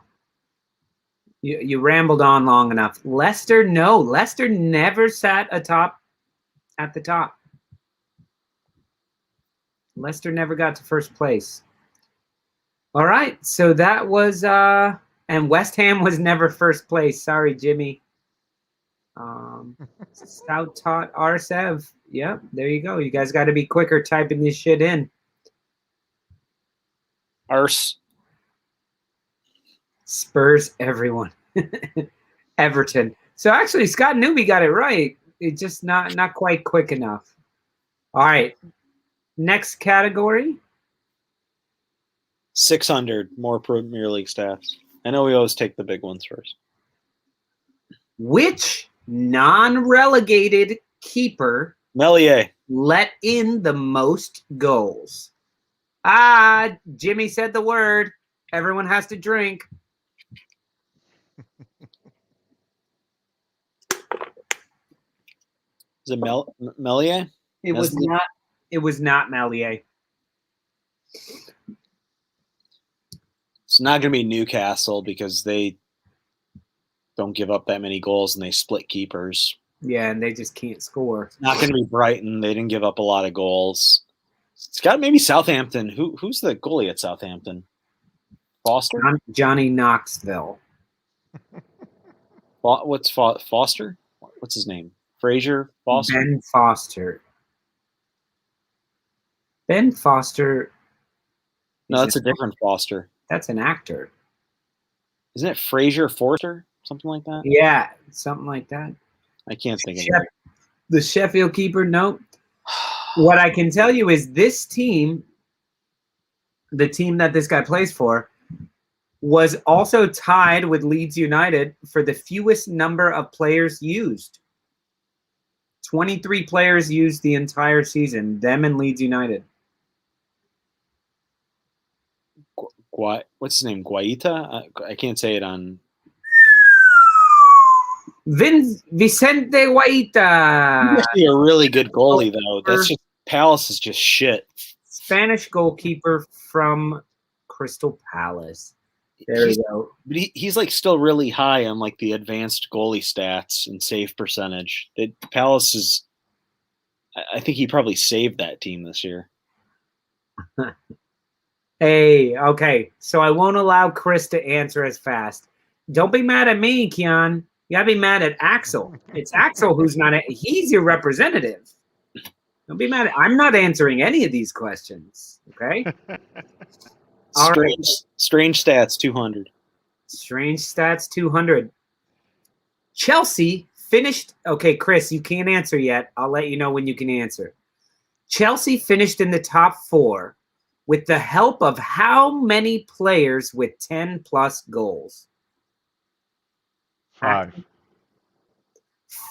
You rambled on long enough. Leicester, no. Leicester never sat at the top. Leicester never got to first place. All right, so that was and West Ham was never first place. Sorry, Jimmy. Stout Tot Arsev. Yep, there you go. You guys got to be quicker typing this shit in. Arse. Spurs, everyone. Everton. So actually, Scott Newby got it right. It's just not quite quick enough. All right. Next category. 600 more Premier League stats. I know we always take the big ones first. Which non-relegated keeper Melier let in the most goals? Jimmy said the word. Everyone has to drink. Is it Melier? It was not. It was not Melier. It's not going to be Newcastle because they don't give up that many goals and they split keepers. Yeah, and they just can't score. It's not going to be Brighton. They didn't give up a lot of goals. It's got maybe Southampton. Who's the goalie at Southampton? Foster? Johnny Knoxville. What's Foster? What's his name? Fraser Foster? Ben Foster. Ben Foster. No, that's a different Foster. That's an actor. Isn't it Fraser Forster? Something like that? Yeah, something like that. I can't think of it. The Sheffield keeper, nope. What I can tell you is this team, the team that this guy plays for, was also tied with Leeds United for the fewest number of players used. 23 players used the entire season, them and Leeds United. What's his name? Guaita? I can't say it on... Vicente Guaita. He's actually a really good goalie, though. That's just Palace is just shit. Spanish goalkeeper from Crystal Palace. There you go. But he's like still really high on like the advanced goalie stats and save percentage. Palace is I think he probably saved that team this year. Hey, okay. So I won't allow Chris to answer as fast. Don't be mad at me, Keon. You gotta be mad at Axel. It's Axel who's not. He's your representative. Don't be mad. I'm not answering any of these questions. Okay. All right. Strange stats 200. Strange stats 200. Chelsea finished. Okay, Chris, you can't answer yet. I'll let you know when you can answer. Chelsea finished in the top 4 with the help of how many players with 10 plus goals? 5.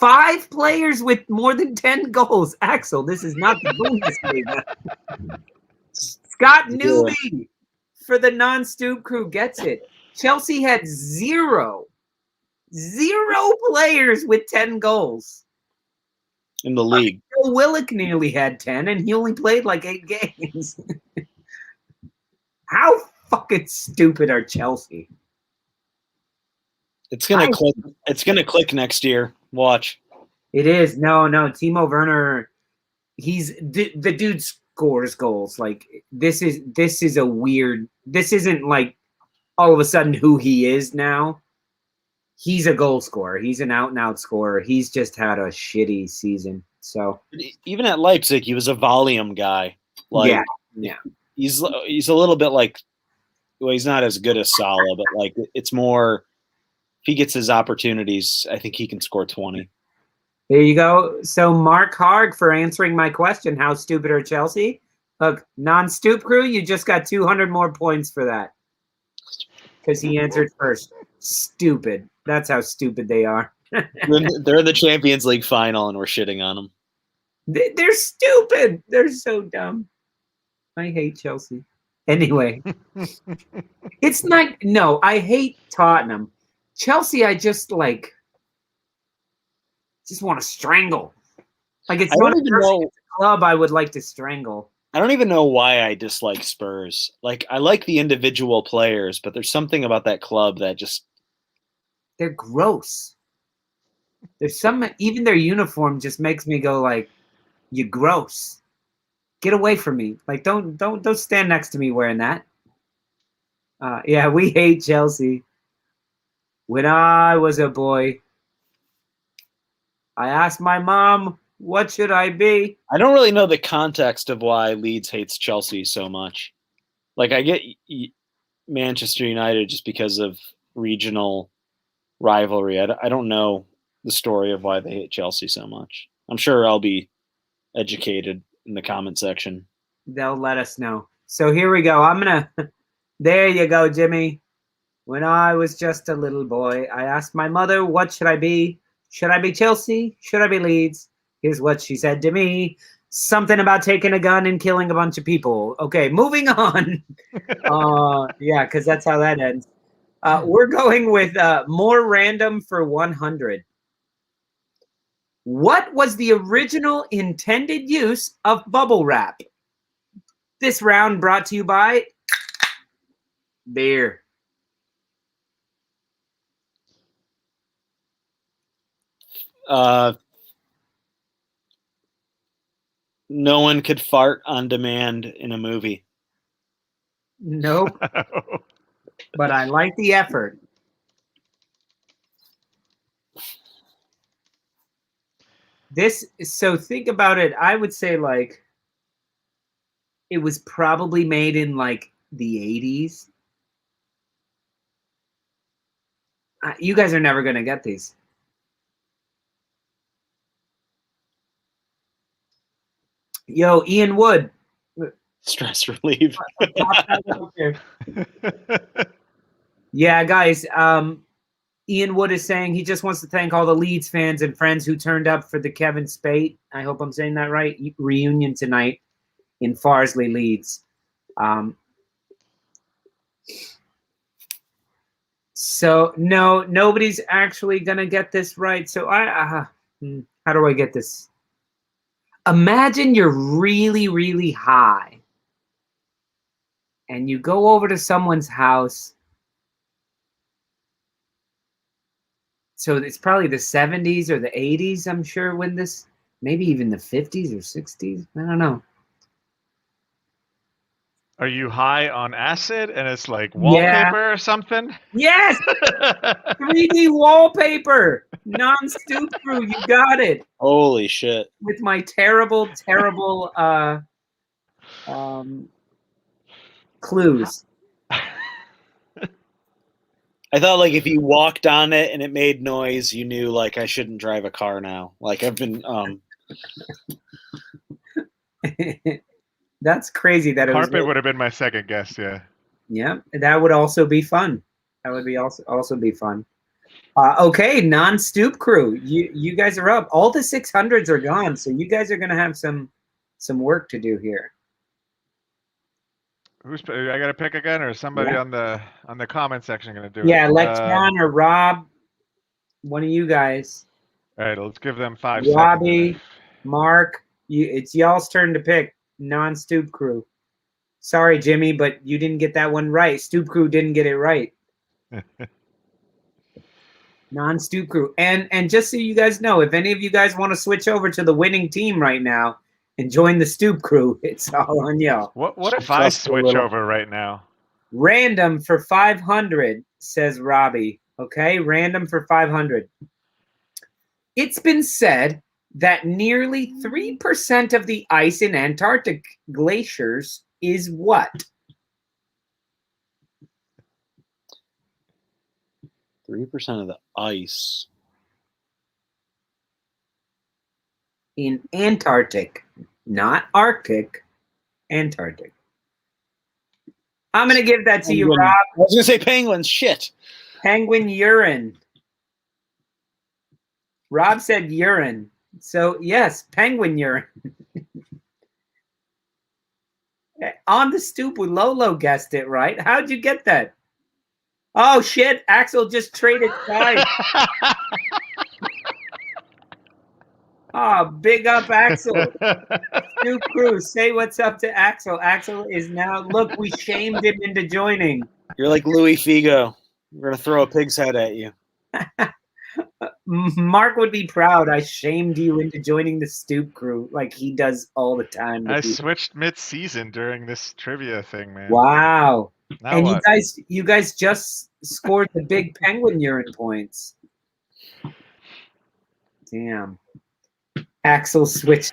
5 players with more than 10 goals. Axel, this is not the Bundesliga. Scott Newby for the non-Stoop crew gets it. Chelsea had 0 players with 10 goals. In the league. Joe Willock nearly had 10, and he only played like 8 games. How fucking stupid are Chelsea? It's gonna click. It's gonna click next year. Watch. It is. No. Timo Werner, he's the dude scores goals. Like this is a weird. This isn't like all of a sudden who he is now. He's a goal scorer. He's an out and out scorer. He's just had a shitty season. So even at Leipzig, he was a volume guy. Like, yeah. He's a little bit like. Well, he's not as good as Salah, but like it's more. If he gets his opportunities, I think he can score 20. There you go. So Mark Harg for answering my question, how stupid are Chelsea? Look, non-Stoop crew, you just got 200 more points for that. Because he answered first. Stupid. That's how stupid they are. They're in the Champions League final and we're shitting on them. They're stupid. They're so dumb. I hate Chelsea. Anyway. It's not, no, I hate Tottenham. Chelsea, I just want to strangle. Like it's not a club I would like to strangle. I don't even know why I dislike Spurs. Like I like the individual players, but there's something about that club that just they're gross. There's some even their uniform just makes me go like, "You gross. Get away from me. Like don't stand next to me wearing that." Yeah, we hate Chelsea. When I was a boy, I asked my mom, what should I be? I don't really know the context of why Leeds hates Chelsea so much. Like, I get Manchester United just because of regional rivalry. I don't know the story of why they hate Chelsea so much. I'm sure I'll be educated in the comment section. They'll let us know. So here we go. There you go, Jimmy. When I was just a little boy, I asked my mother, what should I be? Should I be Chelsea? Should I be Leeds? Here's what she said to me. Something about taking a gun and killing a bunch of people. Okay, moving on. Yeah, because that's how that ends. We're going with more random for 100. What was the original intended use of bubble wrap? This round brought to you by beer. No one could fart on demand in a movie. Nope. But I like the effort. So think about it. I would say like it was probably made in like the 80s. You guys are never going to get these. Yo, Ian Wood. Stress relief. Yeah, guys. Ian Wood is saying he just wants to thank all the Leeds fans and friends who turned up for the Kevin Spate, I hope I'm saying that right, reunion tonight in Farsley, Leeds. So no, nobody's actually gonna get this right. So how do I get this? Imagine you're really, really high and you go over to someone's house. So it's probably the 70s or the 80s, I'm sure, when this maybe even the 50s or 60s. I don't know. Are you high on acid and it's like Yeah. wallpaper or something? Yes, 3D wallpaper, non-Stoop crew. You got it. Holy shit! With my terrible clues. I thought like if you walked on it and it made noise, you knew like I shouldn't drive a car now. Like I've been That's crazy that it was. Carpet would have been my second guess, yeah. Yeah, that would also be fun. That would be also be fun. Okay, non-Stoop crew. You guys are up. All the 600s are gone, so you guys are gonna have some work to do here. I gotta pick again, or is somebody on the comment section gonna do it? Yeah, Electron or Rob. One of you guys. All right, let's give them 5 Robbie, seconds. Mark, it's y'all's turn to pick. Non-Stoop crew. Sorry, Jimmy, but you didn't get that one right. Stoop crew didn't get it right. Non-Stoop crew. And just so you guys know, if any of you guys want to switch over to the winning team right now and join the Stoop crew, it's all on y'all. What if I switch over right now? Random for 500, says Robbie. Okay, random for 500. It's been said that nearly 3% of the ice in Antarctic glaciers is what? 3% of the ice in Antarctic, not Arctic, Antarctic. I'm going to give that to you, Rob. I was going to say penguins. Shit. Penguin urine. Rob said urine. So, yes, penguin urine. On the Stoop with Lolo guessed it, right? How'd you get that? Oh, shit. Axel just traded sides. Oh, big up, Axel. Stoop crew, say what's up to Axel. Axel is now, look, we shamed him into joining. You're like Louis Figo. We're going to throw a pig's head at you. Mark would be proud. I shamed you into joining the Stoop crew like he does all the time. I switched mid-season during this trivia thing, man. Wow. Now and what? you guys just scored the big penguin urine points. Damn. Axel switched.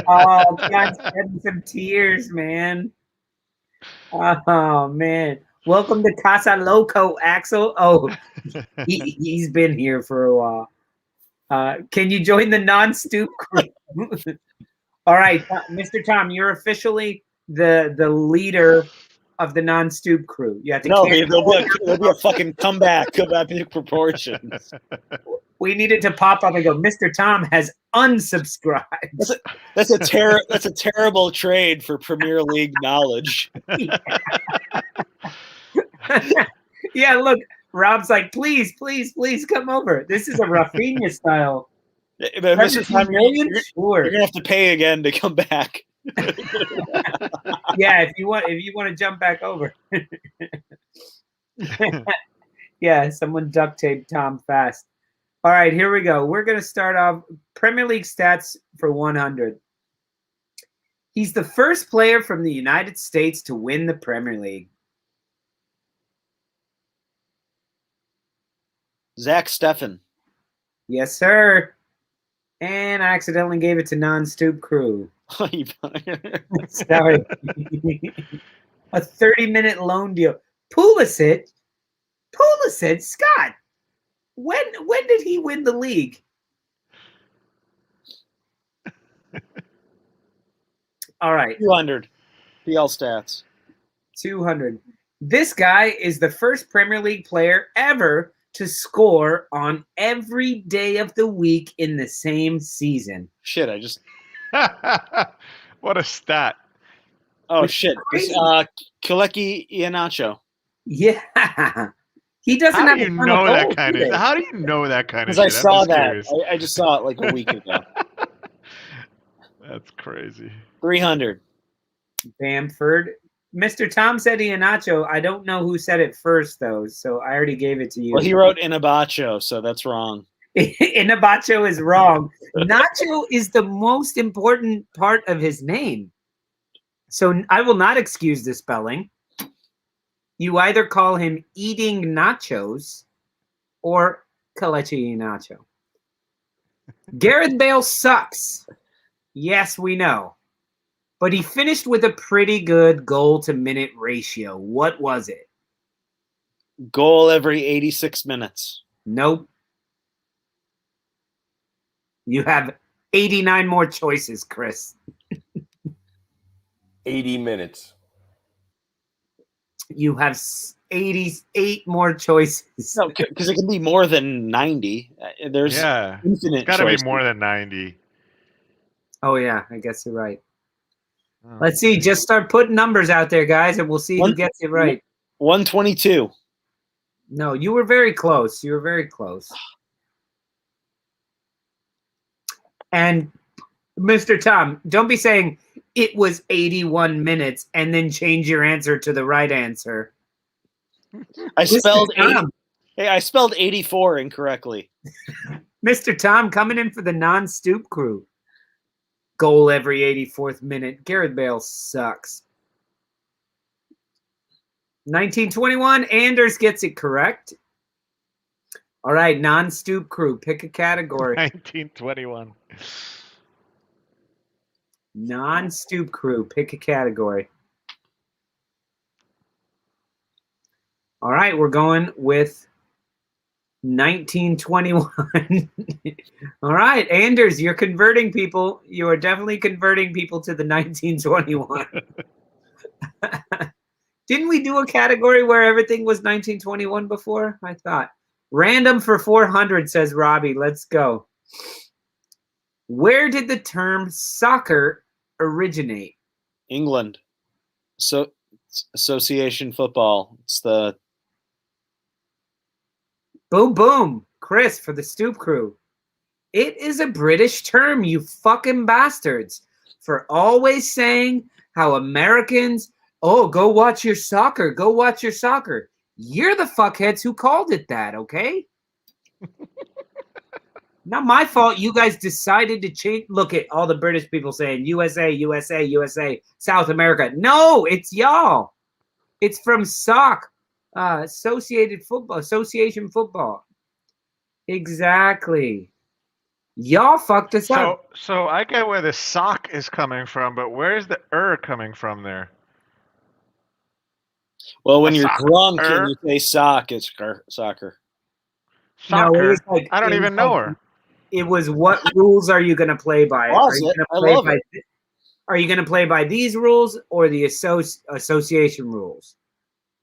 Oh, God's shedding some tears, man. Oh, man. Welcome to Casa Loco, Axel. Oh, he's been here for a while. Can you join the non-Stoop crew? All right, Mr. Tom, you're officially the leader of the non-Stoop crew. You have to. No, there'll be a fucking comeback of epic proportions. We needed to pop up and go, Mr. Tom has unsubscribed. That's a terrible trade for Premier League knowledge. Yeah, look, Rob's like, please come over. This is a Rafinha style. But Mr. Tom, you're gonna have to pay again to come back. Yeah, if you want to jump back over. Yeah, someone duct taped Tom fast. All right, here we go. We're going to start off Premier League stats for 100. He's the first player from the United States to win the Premier League. Zach Steffen. Yes, sir. And I accidentally gave it to non-Stoop crew. Sorry. A 30-minute loan deal. Pulisic, Scott. When did he win the league? All right. 200. PL stats. 200. This guy is the first Premier League player ever to score on every day of the week in the same season. Shit, I just... What a stat. Oh, shit. Kaleki Iheanacho. Yeah. He doesn't How have do you know that kind of? How do you know that kind of shit? Because I saw that. I just saw it like a week ago. That's crazy. 300. Bamford. Mr. Tom said Iheanacho. I don't know who said it first, though, so I already gave it to you. Well, he wrote Inabacho, so that's wrong. Inabacho is wrong. Nacho is the most important part of his name. So I will not excuse the spelling. You either call him eating nachos or Kelechi Nacho. Gareth Bale sucks. Yes, we know. But he finished with a pretty good goal-to-minute ratio. What was it? Goal every 86 minutes. Nope. You have 89 more choices, Chris. 80 minutes. You have 88 more choices. No, because it can be more than 90. There's Yeah. infinite It's got to be choices. more than 90. Oh, yeah, I guess you're right. Oh, Let's see. Just start putting numbers out there, guys, and we'll see who gets it right. 122. No, you were very close. You were very close. And Mr. Tom, don't be saying it was 81 minutes and then change your answer to the right answer. I spelled Mr. Tom. 80. Hey, I spelled 84 incorrectly. Mr. Tom coming in for the non-Stoop crew. Goal every 84th minute. Gareth Bale sucks. 1921, Anders gets it correct. All right, non-Stoop crew, pick a category. 1921. Non-Stoop crew, pick a category. All right, we're going with 1921. All right, Anders, you're converting people. You are definitely converting people to the 1921. Didn't we do a category where everything was 1921 before? I thought. Random for 400, says Robbie. Let's go. Where did the term soccer originate? England. So association football. It's the Boom, boom. Chris for the Stoop crew. It is a British term, you fucking bastards, for always saying how Americans, oh, go watch your soccer. Go watch your soccer. You're the fuckheads who called it that, okay? Not my fault. You guys decided to change. Look at all the British people saying USA, USA, USA, South America. No, it's y'all. It's from SOC, Associated Football, Association Football. Exactly. Y'all fucked us up. So I get where the sock is coming from, but where's the coming from there? well, when A you're soccer. drunk and you say sock, it's soccer. No, it Soccer. was like- I don't it was even know like- her. It was what rules are you going to play by? Pause it. I love it. Are you going to play by these rules or the association rules?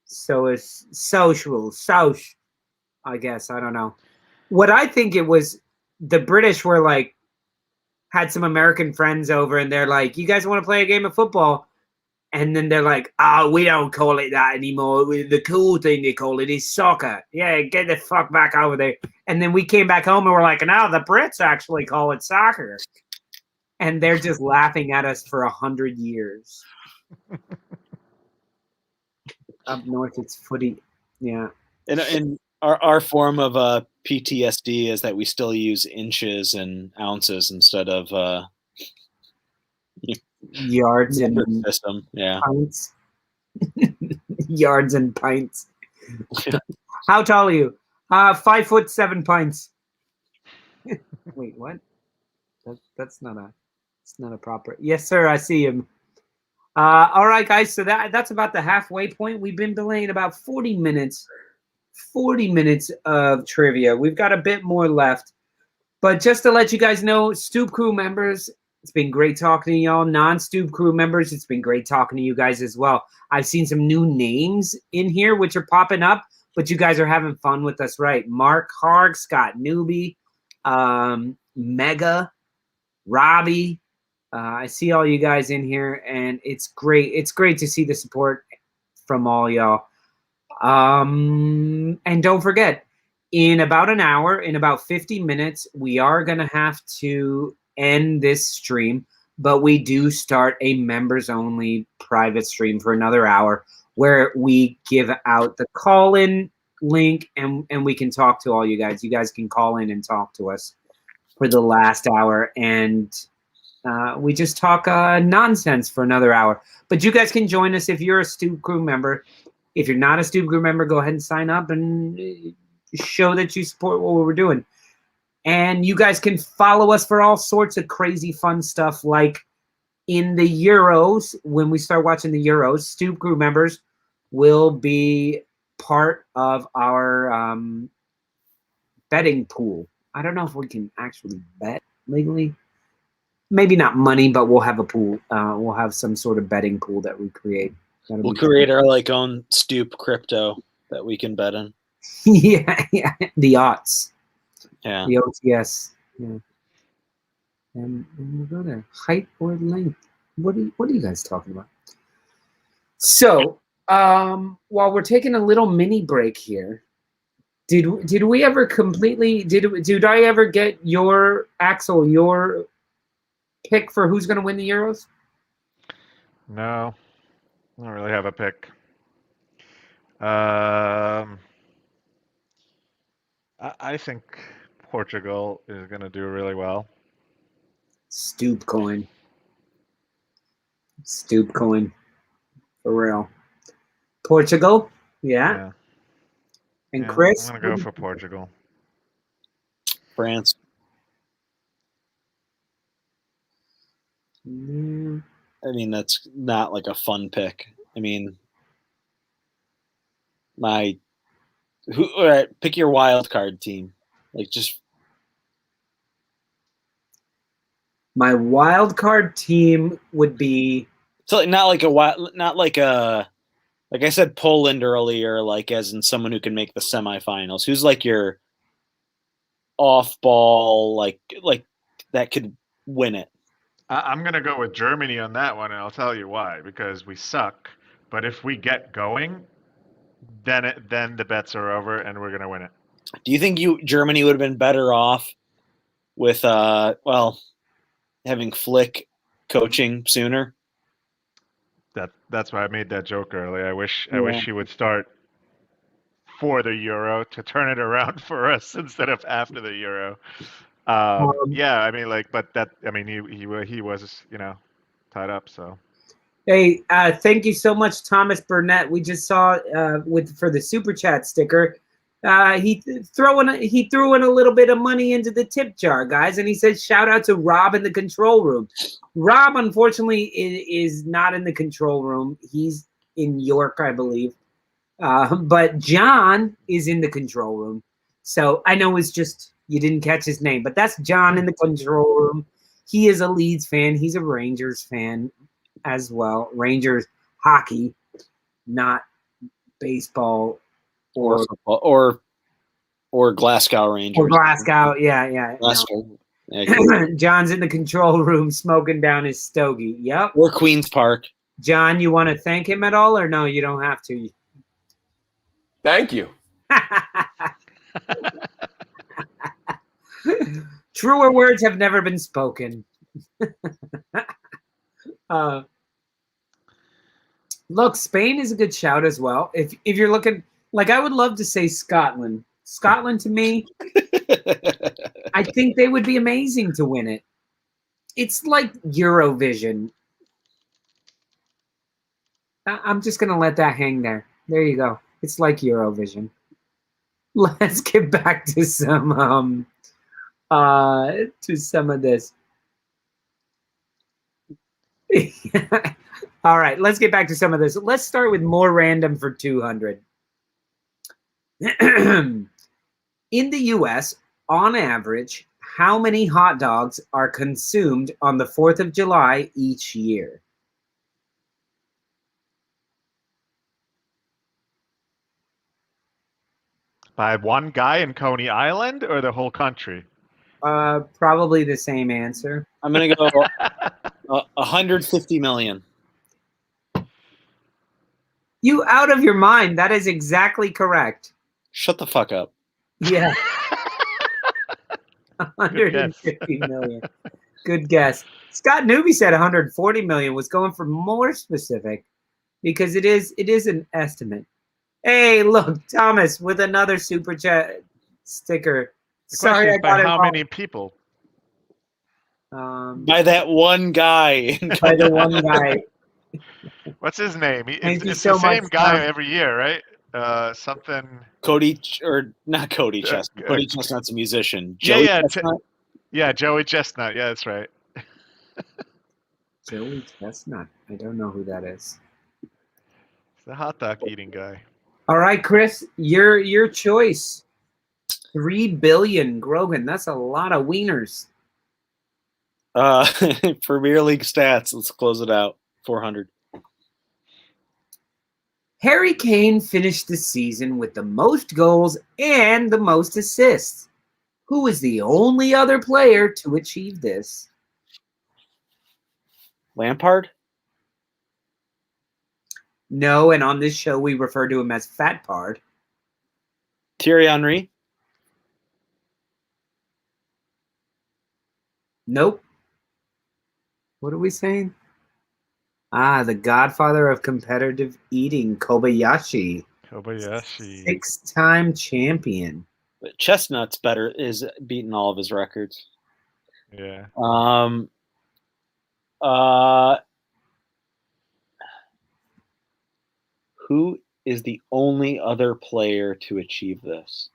So it's social, I guess. I don't know. What I think it was, the British were like, had some American friends over and they're like, you guys want to play a game of football? And then they're like, oh, we don't call it that anymore. The cool thing they call it is soccer. Yeah, get the fuck back over there. And then we came back home and we're like, no, the Brits actually call it soccer. And they're just laughing at us for 100 years. Up north, it's footy. Yeah. And our form of PTSD is that we still use inches and ounces instead of Yards and system. Yeah. pints. Yards and pints. How tall are you? 5'7" pints. Wait, what? That's not a proper. Yes, sir. I see him. All right, guys. So that's about the halfway point. We've been delaying about 40 minutes. 40 minutes of trivia. We've got a bit more left. But just to let you guys know, Stoop crew members, it's been great talking to y'all. Non-Stoop crew members, it's been great talking to you guys as well. I've seen some new names in here which are popping up, but you guys are having fun with us, right? Mark Harg, Scott Newby, Mega, Robbie. I see all you guys in here, and it's great. It's great to see the support from all y'all. And don't forget, in about an hour, in about 50 minutes, we are going to have to end this stream, but we do start a members only private stream for another hour where we give out the call-in link, and we can talk to all you guys. You guys can call in and talk to us for the last hour, and we just talk nonsense for another hour. But you guys can join us if you're a Stoop crew member. If you're not a Stoop crew member, go ahead and sign up and show that you support what we're doing. And you guys can follow us for all sorts of crazy fun stuff, like in the Euros. When we start watching the Euros, Stoop crew members will be part of our betting pool. I don't know if we can actually bet legally. Maybe not money, but we'll have a pool. We'll have some sort of betting pool that we create. We'll create our own Stoop crypto that we can bet in. yeah, the odds. Yeah. The OTS. Yeah. And we'll go there. Height or length? What are you guys talking about? So, while we're taking a little mini break here, did we ever completely did I ever get your Axel your pick for who's going to win the Euros? No, I don't really have a pick. I think Portugal is going to do really well. Stoop coin. Stoop coin. For real. Portugal? Yeah. And Chris? I'm going to go for Portugal. France. Yeah. I mean, that's not like a fun pick. I mean, all right, pick your wild card team. Like, just my wild card team would be like I said Poland earlier, like as in someone who can make the semifinals. Who's like your off ball, like that could win it? I'm going to go with Germany on that one, and I'll tell you why. Because we suck, but if we get going, then the bets are over, and we're going to win it. Do you think Germany would have been better off with having Flick coaching sooner? That's why I made that joke earlier. I wish he would start for the Euro to turn it around for us instead of after the Euro. Yeah, I mean, he was, tied up. So, hey, thank you so much, Thomas Burnett. We just saw for the super chat sticker. He threw in a little bit of money into the tip jar, guys, and he said, "Shout out to Rob in the control room." Rob, unfortunately, is not in the control room. He's in York, I believe. But John is in the control room. So I know it's just you didn't catch his name, but that's John in the control room. He is a Leeds fan. He's a Rangers fan as well. Rangers hockey, not baseball or Glasgow Rangers. Or Glasgow, yeah. Glasgow. No. John's in the control room smoking down his stogie. Yep. Or Queen's Park. John, you want to thank him at all, or no? You don't have to. Thank you. Truer words have never been spoken. Look, Spain is a good shout as well. If you're looking, like, I would love to say Scotland. Scotland, to me, I think they would be amazing to win it. It's like Eurovision. I'm just going to let that hang there. There you go. It's like Eurovision. Let's get back to some of this. All right, let's get back to some of this. Let's start with more random for 200. In the U.S., on average, how many hot dogs are consumed on the 4th of July each year? By one guy in Coney Island or the whole country? Probably the same answer. I'm going to go 150 million. You out of your mind. That is exactly correct. Shut the fuck up. Yeah. 150 million. Good guess. Scott Newby said 140 million, was going for more specific because it is an estimate. Hey, look, Thomas with another super chat sticker. The Sorry, question I is by got it how wrong. many people? By that one guy. By the one guy. What's his name? Thank you It's so the same much, guy Tom. every year, right? Something. Cody, or not Cody Uh, Chestnut. uh, Cody Chestnut's a musician. Yeah, Joey yeah, Chestnut. Yeah, Joey Chestnut. Yeah, that's right. Joey Chestnut. I don't know who that is. It's the hot dog eating guy. All right, Chris, your choice. 3 billion, Grogan. That's a lot of wieners. Premier League stats. Let's close it out. 400. Harry Kane finished the season with the most goals and the most assists. Who is the only other player to achieve this? Lampard? No, and on this show we refer to him as Fat Pard. Thierry Henry? Nope. What are we saying? Ah, the godfather of competitive eating, Kobayashi. Kobayashi. 6-time champion. But Chestnut's better, is beating all of his records. Yeah. Who is the only other player to achieve this?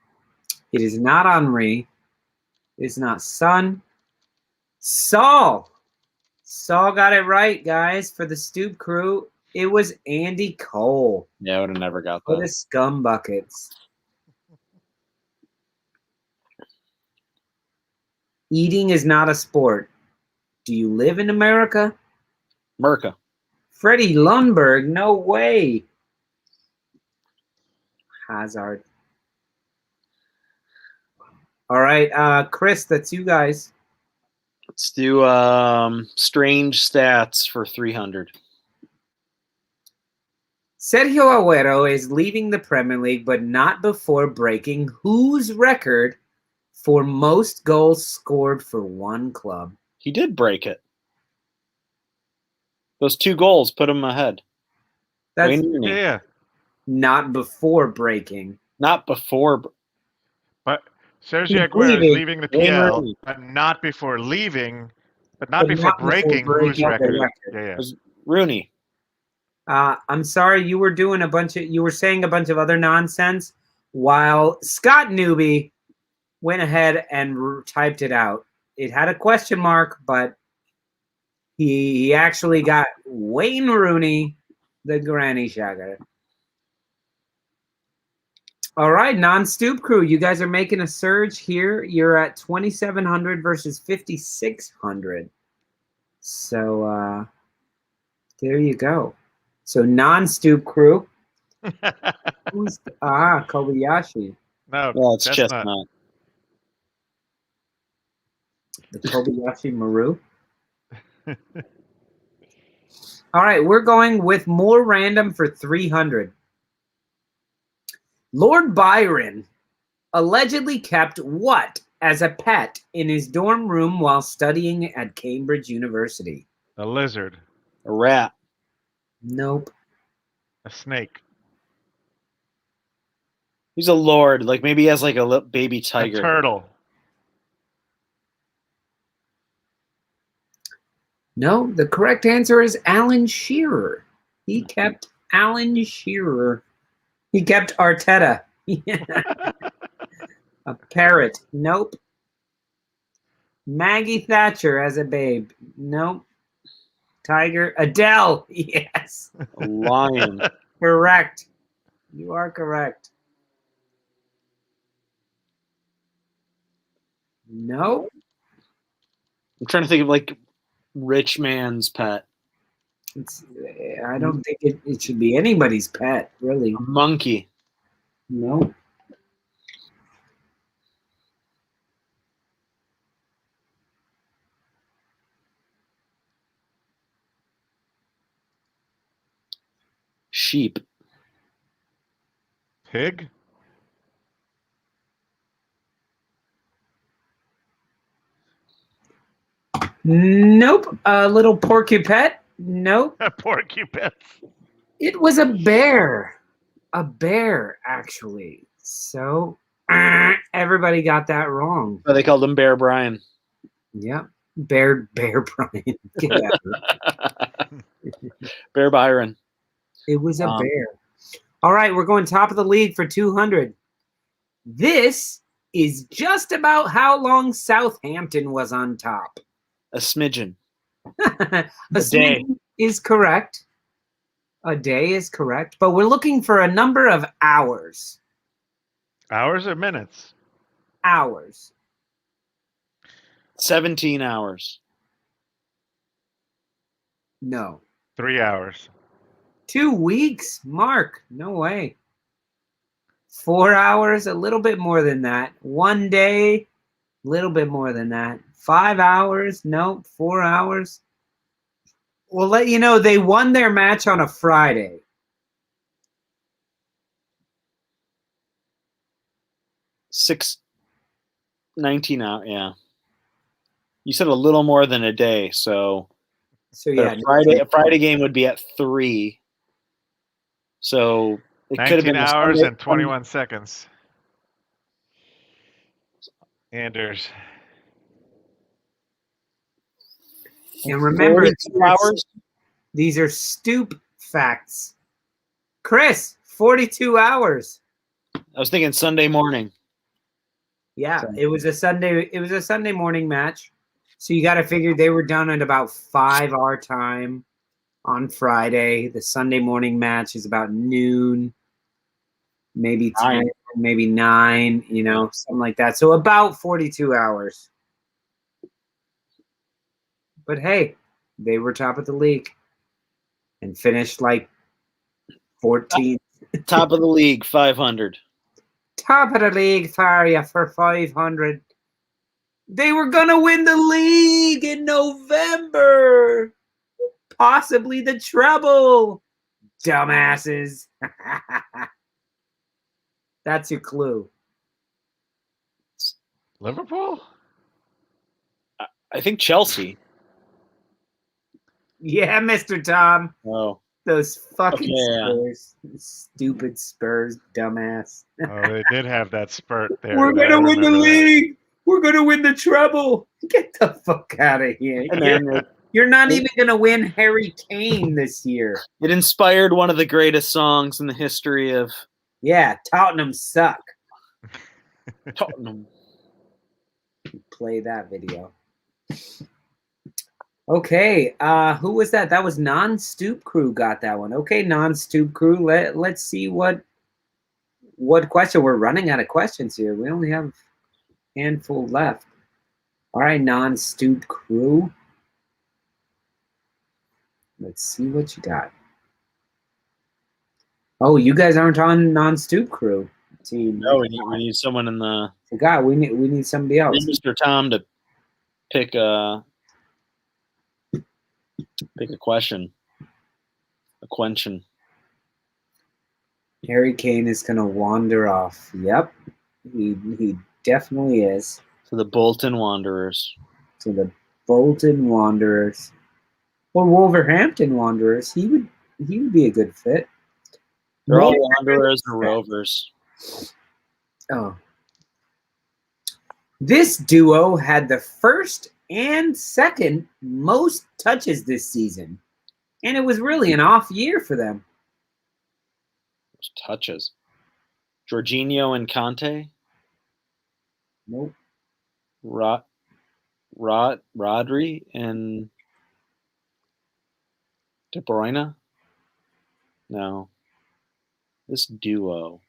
It is not Henri. It is not Son. Saul. Saul got it right, guys, for the Stoop crew. It was Andy Cole. Yeah, I would have never got For the that. scum buckets. Eating is not a sport. Do you live in America? Merca. Freddie Lundberg, no way. Hazard. All right, Chris, that's you guys. Let's do strange stats for 300. Sergio Aguero is leaving the Premier League, but not before breaking whose record for most goals scored for one club? He did break it. Those 2 goals put him ahead. That's Wayne Rooney. Yeah. not before breaking. Not before. But Sergio He's Aguero is leaving. leaving the Wayne PL, Rooney. but not before leaving, but not But before not before breaking whose breaking the record? record. Yeah, yeah. Was Rooney. I'm sorry, you were saying a bunch of other nonsense while Scott Newby went ahead and typed it out. It had a question mark, but he actually got Wayne Rooney, the granny shagger. All right, non-Stoop crew, you guys are making a surge here. You're at 2,700 versus 5,600. So there you go. So non-Stoop crew. Who's Kobayashi, No, Well, it's Chestnut. Chestnut. the Kobayashi Maru. All right, we're going with more random for 300. Lord Byron allegedly kept what as a pet in his dorm room while studying at Cambridge University? A lizard. A rat. Nope. A snake. He's a lord. Like maybe he has like a baby A tiger. turtle. No, the correct answer is Alan Shearer. He kept Alan Shearer. He kept Arteta. A parrot. Nope. Maggie Thatcher as a babe. Nope. Tiger. Adele. Yes. A lion. Correct. You are correct. No. I'm trying to think of like rich man's pet. I don't think it should be anybody's pet, really. A monkey. No. Sheep. Pig? Nope. A little porcupine. Nope. Porcupine. It was a bear. a bear, actually. So everybody got that wrong. Oh, they called him Bear Brian. Yep. Bear Brian. Get out. Bear Byron. It was a bear. All right, we're going top of the league for 200. This is just about how long Southampton was on top. A smidgen. A smidgen is correct. A day is correct, but we're looking for a number of hours. Hours or minutes? Hours. 17 hours. No. 3 hours. 2 weeks, Mark. No way. 4 hours, a little bit more than that. 1 day, a little bit more than that. 5 hours, nope. 4 hours. We'll let you know they won their match on a Friday. Six, 19 hours, yeah. You said a little more than a day, so yeah, a Friday game would be at 3. So it could have 19 been hours and 21 seconds. Anders. And remember, 42 hours. These are Stoop facts. Chris, 42 hours. I was thinking Sunday morning. Yeah, it was a Sunday morning match. So you got to figure they were done at about 5 our time on Friday. The Sunday morning match is about noon, maybe 10, maybe 9, you know, something like that. So about 42 hours. But hey, they were top of the league and finished like 14th. Top of the league, 500. Top of the league for you for 500. They were going to win the league in November. Possibly the treble. Dumbasses. That's your clue. Liverpool? I think Chelsea. Yeah, Mr. Tom. Oh. Those fucking yeah. Spurs. Stupid Spurs, dumbass. Oh, they did have that spurt there. We're going to win the that. league. We're going to win the treble. Get the fuck out of here. You're not even going to win Harry Kane this year. It inspired one of the greatest songs in the history of... Yeah, Tottenham suck. Tottenham. Play that video. Okay, who was that? That was Non-Stoop Crew got that one. Okay, Non-Stoop Crew, let's see what question. We're running out of questions here. We only have a handful left. All right, Non-Stoop Crew. Let's see what you got. Oh, you guys aren't on Non-Stoop Crew team. No, we need someone in the... Forgot, we need somebody else. Mr. Tom to pick a question. A question. Harry Kane is going to wander off. Yep, he definitely is. To the Bolton Wanderers. To the Bolton Wanderers. Or Wolverhampton Wanderers. He would be a good fit. They're all Wanderers or Rovers. Oh. This duo had the first and second most touches this season. And it was really an off year for them. Touches. Jorginho and Conte? Nope. Rodri and De Bruyne? No. This duo,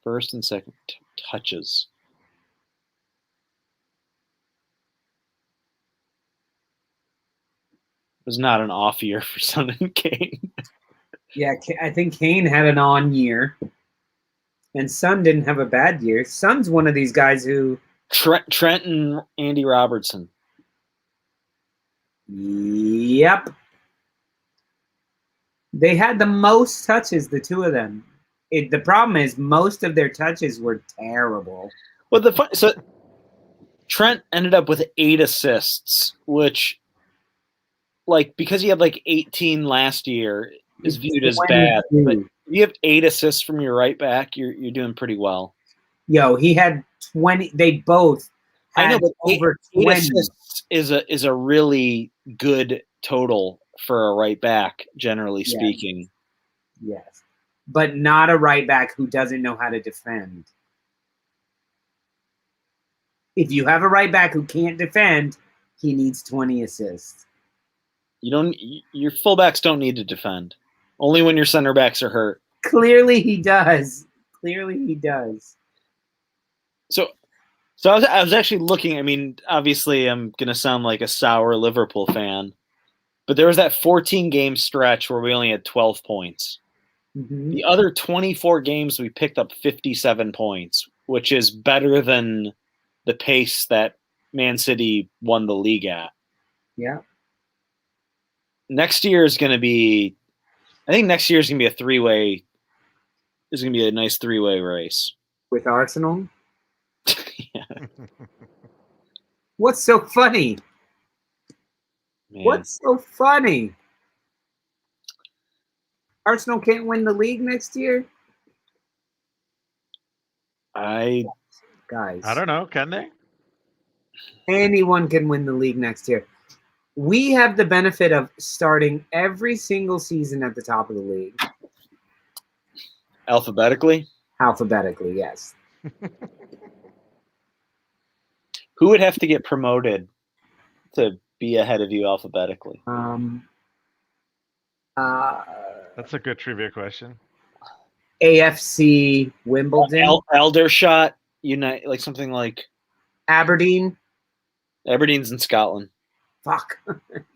first and second touches. It was not an off year for Son and Kane. Yeah, I think Kane had an on year. And Son didn't have a bad year. Son's one of these guys who... Trent and Andy Robertson. Yep. They had the most touches, the two of them. The problem is most of their touches were terrible. Well, so Trent ended up with 8 assists, which, like, because he had like 18 last year, is viewed as bad. But You have 8 assists from your right back. You're doing pretty well. Yo, he had 20. They both had I know, but over 8 20. assists is a really good total for a right back, generally Yeah. speaking. Yes. But not a right back who doesn't know how to defend. If you have a right back who can't defend, he needs 20 assists. Your fullbacks don't need to defend. Only when your center backs are hurt. Clearly he does. Clearly he does. So I was actually looking. I mean, obviously, I'm gonna sound like a sour Liverpool fan, but there was that 14 game stretch where we only had 12 points. Mm-hmm. The other 24 games, we picked up 57 points, which is better than the pace that Man City won the league at. Yeah. Next year is going to be, I think next year is going to be a three-way. It's going to be a nice three-way race. With Arsenal? Yeah. What's so funny? Man. What's so funny? Arsenal can't win the league next year? I Guys. I don't know. Can they? Anyone can win the league next year. We have the benefit of starting every single season at the top of the league. Alphabetically? Alphabetically, yes. Who would have to get promoted to be ahead of you alphabetically? That's a good trivia question. AFC Wimbledon. Aldershot, Unite, like something like Aberdeen. Aberdeen's in Scotland. Fuck.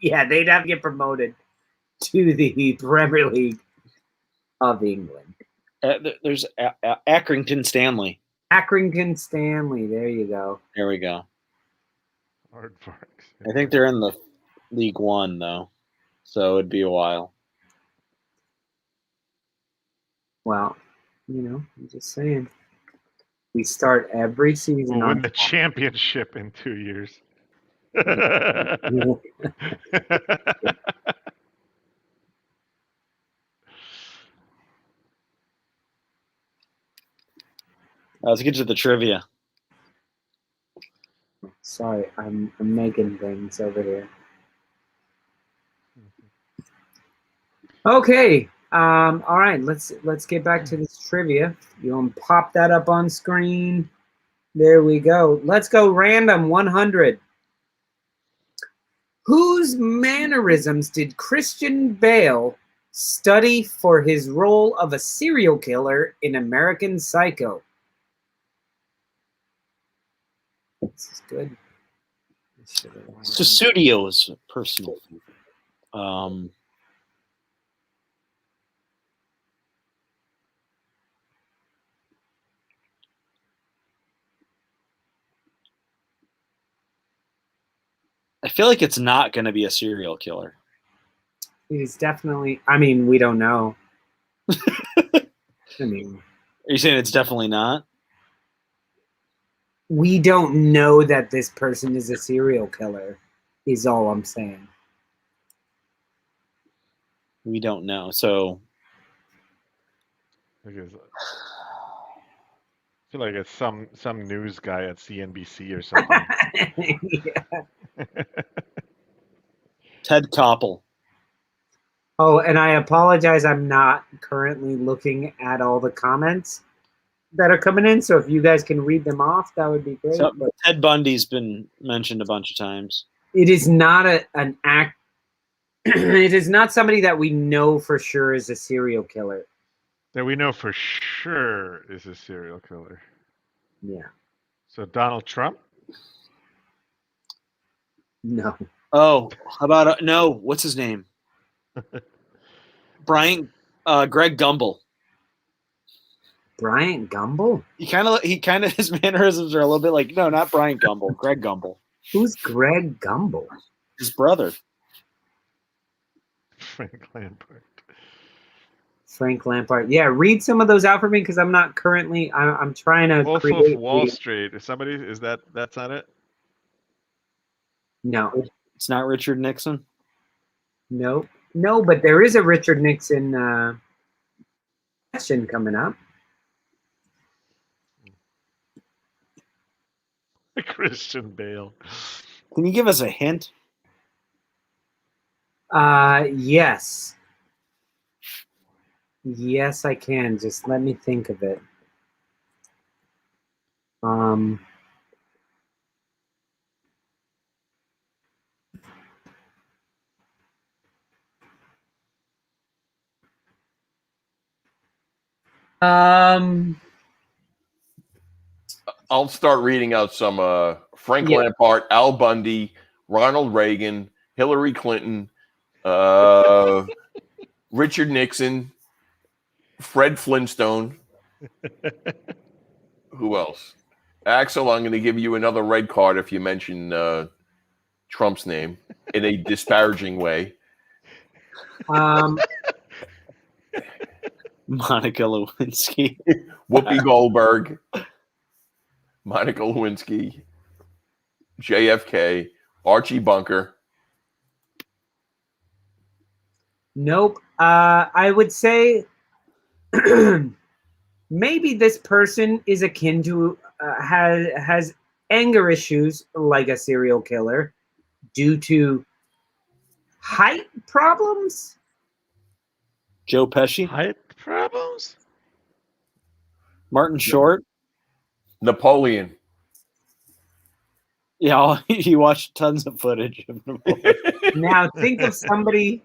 Yeah, they'd have to get promoted to the Premier League of England. There's Accrington Stanley. Accrington Stanley. There you go. There we go. Aardvarks. I think they're in the League One, though, so it'd be a while. Well, I'm just saying. We start every season We'll on win the championship in 2 years. Let's get to the trivia. Sorry, I'm making things over here. Okay. All right. Let's get back to this trivia. You want to pop that up on screen? There we go. Let's go random 100. Whose mannerisms did Christian Bale study for his role of a serial killer in American Psycho? This is good. Susudio is a personal favorite. I feel like it's not going to be a serial killer. He's definitely. I mean, we don't know. I mean, are you saying it's definitely not? We don't know that this person is a serial killer. Is all I'm saying. We don't know. So, Because I feel like it's some news guy at CNBC or something. Yeah. Ted Koppel. Oh, and I apologize. I'm not currently looking at all the comments that are coming in. So if you guys can read them off, that would be great. So, Ted Bundy's been mentioned a bunch of times. It is not an act. It is not somebody that we know for sure is a serial killer. That we know for sure is a serial killer. Yeah. So Donald Trump? No. Oh, how about no? What's his name? Greg Gumbel. Bryant Gumbel? He kind of his mannerisms are a little bit like no, not Brian Gumbel, Greg Gumbel. Who's Greg Gumbel? His brother. Frank Lampard. Frank Lampard. Yeah, read some of those out for me because I'm not currently. I'm trying to Wolf create. of Wall Street. Is that's not it? No. It's not Richard Nixon. No, but there is a Richard Nixon question coming up. Christian Bale. Can you give us a hint? Yes. Yes, I can. Just let me think of it. I'll start reading out some Frank Yeah. Lampard, Al Bundy, Ronald Reagan, Hillary Clinton, Richard Nixon, Fred Flintstone. Who else? Axel, I'm going to give you another red card if you mention Trump's name in a disparaging way. Monica Lewinsky. Whoopi Goldberg, Monica Lewinsky, JFK, Archie Bunker. Nope. I would say maybe this person is akin to has anger issues like a serial killer due to height problems. Joe Pesci. Height problems? Martin Short. Napoleon. Yeah, he watched tons of footage of Napoleon. Now think of somebody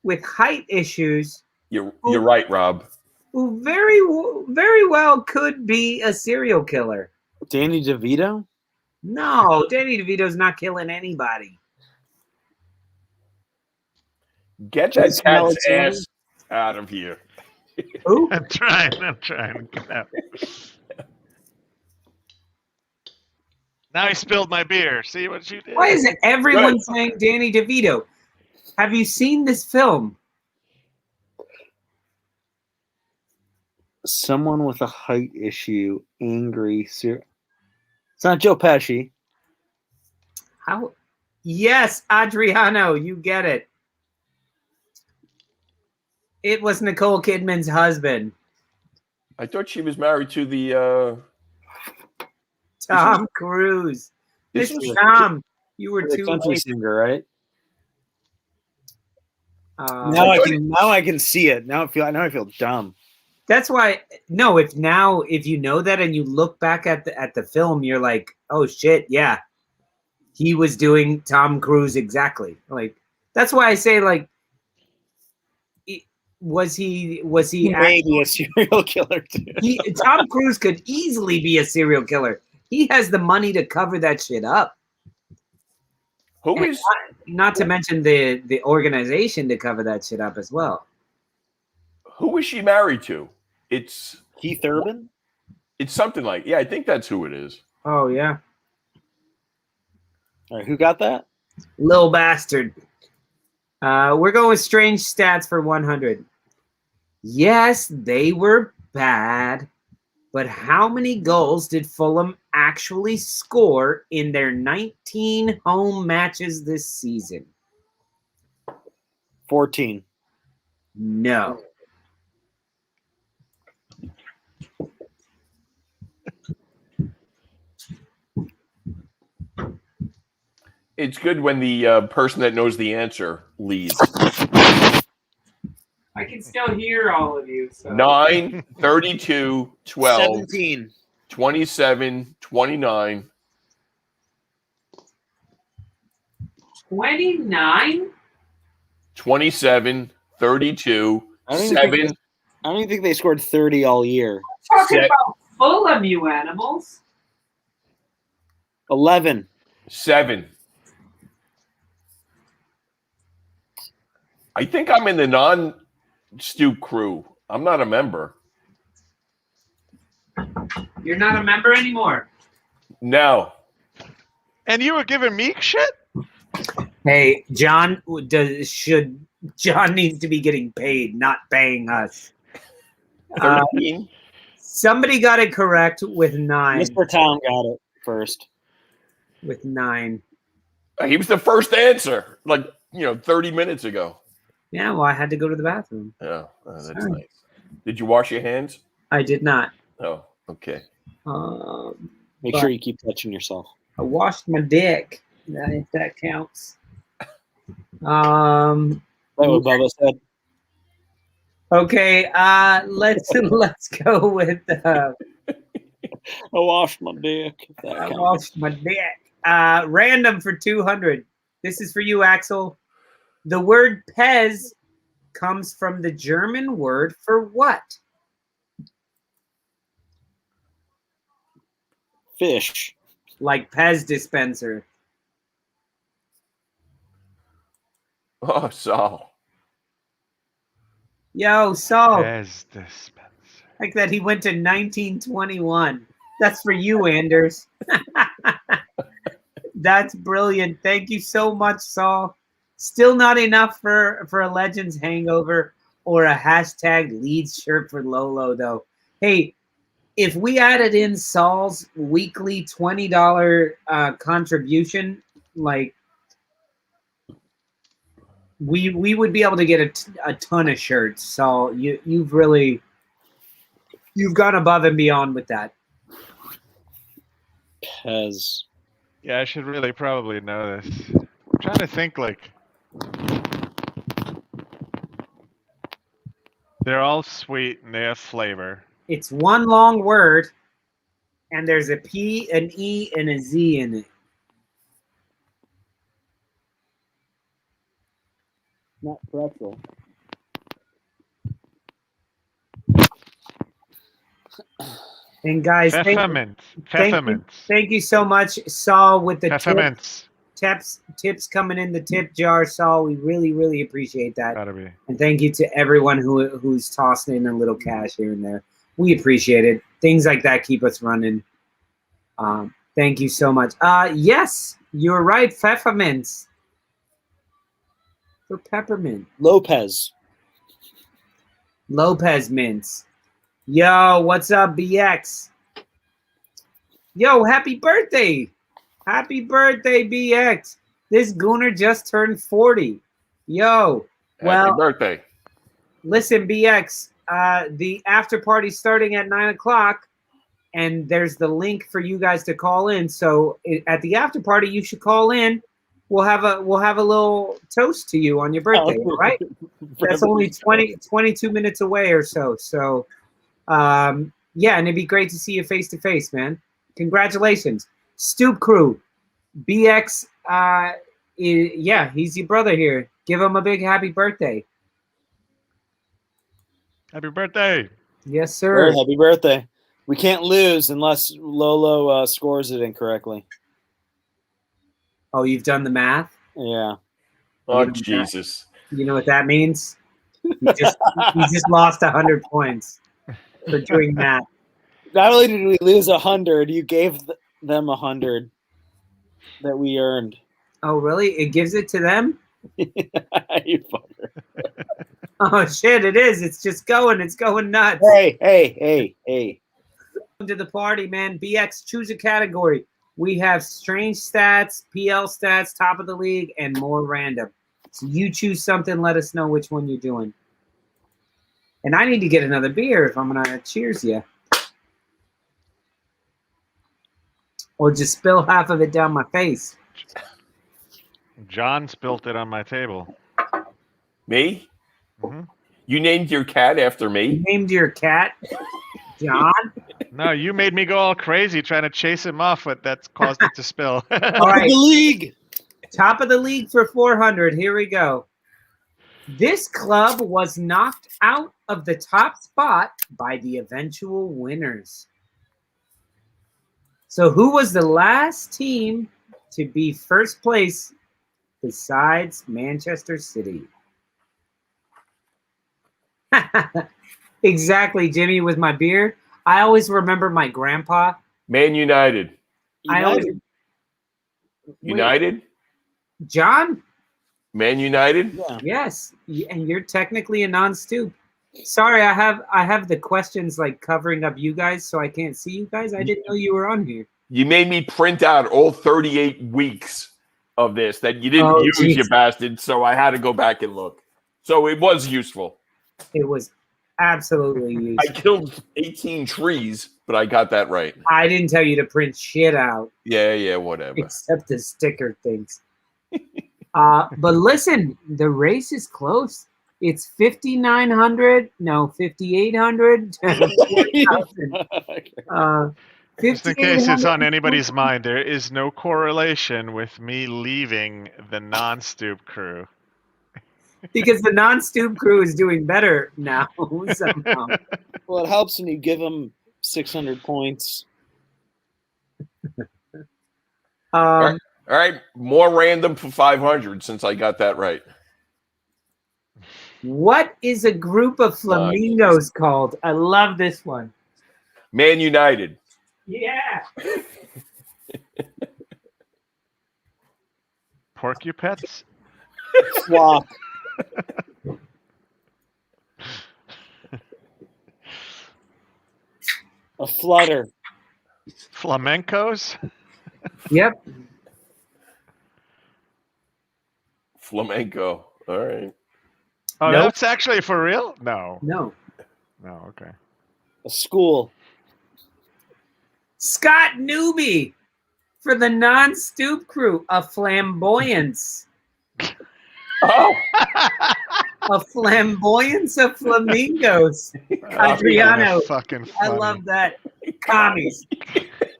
with height issues You're right, Rob. who very well could be a serial killer. Danny DeVito. No, Danny DeVito's not killing anybody. Get that Jason cat's Alexander? ass out of here. Who? I'm trying. Get out. Now he spilled my beer. See what you did? Why is it everyone Right. saying Danny DeVito? Have you seen this film? Someone with a height issue, angry. It's not Joe Pesci. How? Yes, Adriano, you get it. It was Nicole Kidman's husband, I thought she was married to the. Tom Cruise. This Mr. was- Tom, you were The too country late. singer, right? Now Now I can see it. Now I feel dumb. that's why. No, if you know that and you look back at the film, you're like, oh shit, yeah, he was doing Tom Cruise exactly. Like that's why I say like, was he Maybe a serial killer too. Tom Cruise could easily be a serial killer. He has the money to cover that shit up. Who And is? not to mention the organization to cover that shit up as well. Who is she married to? It's Keith Urban. something like, yeah, I think that's who it is. Oh yeah, All right, who got that? little bastard. We're going with strange stats for 100. Yes, they were bad, but how many goals did Fulham actually score in their 19 home matches this season? 14. No. It's good when the person that knows the answer leaves. I can still hear all of you. So. 9, 32, 12, 17. 27, 29. 29? 27, 32, I don't even 7. think I don't even think they scored 30 all year. Talking Set. about Fulham, you animals. 11. 7. I think I'm in the non-Stoop crew. I'm not a member. You're not a member anymore. No. And you were giving me shit? Hey, John John needs to be getting paid, not paying us. 13. Somebody got it correct with 9. Mr. Town got it first. With 9. He was the first answer, 30 minutes ago. Yeah, well, I had to go to the bathroom. Yeah, that's Sorry. nice. Did you wash your hands? I did not. Oh, okay. Make But sure you keep touching yourself. I washed my dick. If that counts. Um. That what Bubba said. Okay. Let's go with. I washed my dick. If that I counts. washed my dick. Random for 200. This is for you, Axel. The word Pez comes from the German word for what? Fish. Like Pez dispenser. Oh, Saul. Yo, Saul. Pez dispenser. Like that he went to 1921. That's for you, Anders. That's brilliant. Thank you so much, Saul. Still not enough for a Legends hangover or a hashtag Leeds shirt for Lolo, though. Hey, if we added in Saul's weekly $20 contribution, like we would be able to get a ton of shirts. So you've gone above and beyond with that. Pez. Yeah, I should really probably know this. I'm trying to think like they're all sweet and they have flavor. It's one long word, and there's a P, an E, and a Z in it. Not pretzel. And guys, Pfeffermints. thank you so much, Saul, with the Pfeffermints. tips coming in the tip jar, Saul. We really appreciate that. Gotta be. And thank you to everyone who's tossing in a little cash here and there. We appreciate it. Things like that keep us running. Thank you so much. Yes, you're right. Pfeffermints. For peppermint. Lopez. Lopez mints. Yo, what's up, BX? Yo, happy birthday. Happy birthday, BX. This Gooner just turned 40. Yo. Well, Happy birthday. Listen, BX, the after party's starting at 9 o'clock, and there's the link for you guys to call in. So at the after party, you should call in. We'll have a little toast to you on your birthday, all right? That's only 22 minutes away or so. So, yeah, and it'd be great to see you face to face, man. Congratulations. Stoop crew, BX, yeah, he's your brother here. Give him a big happy birthday. Happy birthday. Yes, sir. Happy birthday. We can't lose unless Lolo scores it incorrectly. Oh, you've done the math? Yeah. Oh, Jesus. You know what that means? You just lost 100 points for doing that. Not only did we lose 100, you gave them 100 that we earned. Oh, really? It gives it to them? You fucker. Oh, shit, it is. It's just going. It's going nuts. Hey. Welcome to the party, man. BX, choose a category. We have strange stats, PL stats, top of the league, and more random. So you choose something. Let us know which one you're doing. And I need to get another beer if I'm going to cheers you. Or just spill half of it down my face. John spilt it on my table. Me? Mm-hmm. You named your cat after me? You named your cat John? No, you made me go all crazy trying to chase him off, but that's caused it to spill. All right. The league. Top of the league for 400. Here we go. This club was knocked out of the top spot by the eventual winners. So who was the last team to be first place besides Manchester City? Exactly, Jimmy, with my beer. I always remember my grandpa. Man United. United? John? Man United? Yeah. Yes, and you're technically a non-stoop. Sorry, I have the questions like covering up you guys, so I can't see you guys. I didn't know you were on here. You made me print out all 38 weeks of this that you didn't use, geez. you bastard, so I had to go back and look. So it was useful. It was Absolutely used. I killed 18 trees, but I got that right. I didn't tell you to print shit out Yeah, whatever. except the sticker things. But listen, the race is close. It's 5,900. No, 5,800. 4,000. Just in case it's on 5,800. anybody's mind, there is no correlation with me leaving the non-Stoop crew. Because the non-Stoop crew is doing better now somehow. Well, it helps when you give them 600 points. All right, more random for 500 since I got that right. What is a group of flamingos called? I love this one. Man United. Yeah. Porcupets? Flock. A flutter. Flamencos? Yep. Flamenco. All right. Oh, Nope. that's actually for real? No. No. No, okay. A school. Scott Newby for the non-Stoop crew. A flamboyance. Oh, A flamboyance of flamingos. Oh, Adriano. fucking I funny. love that. Commies.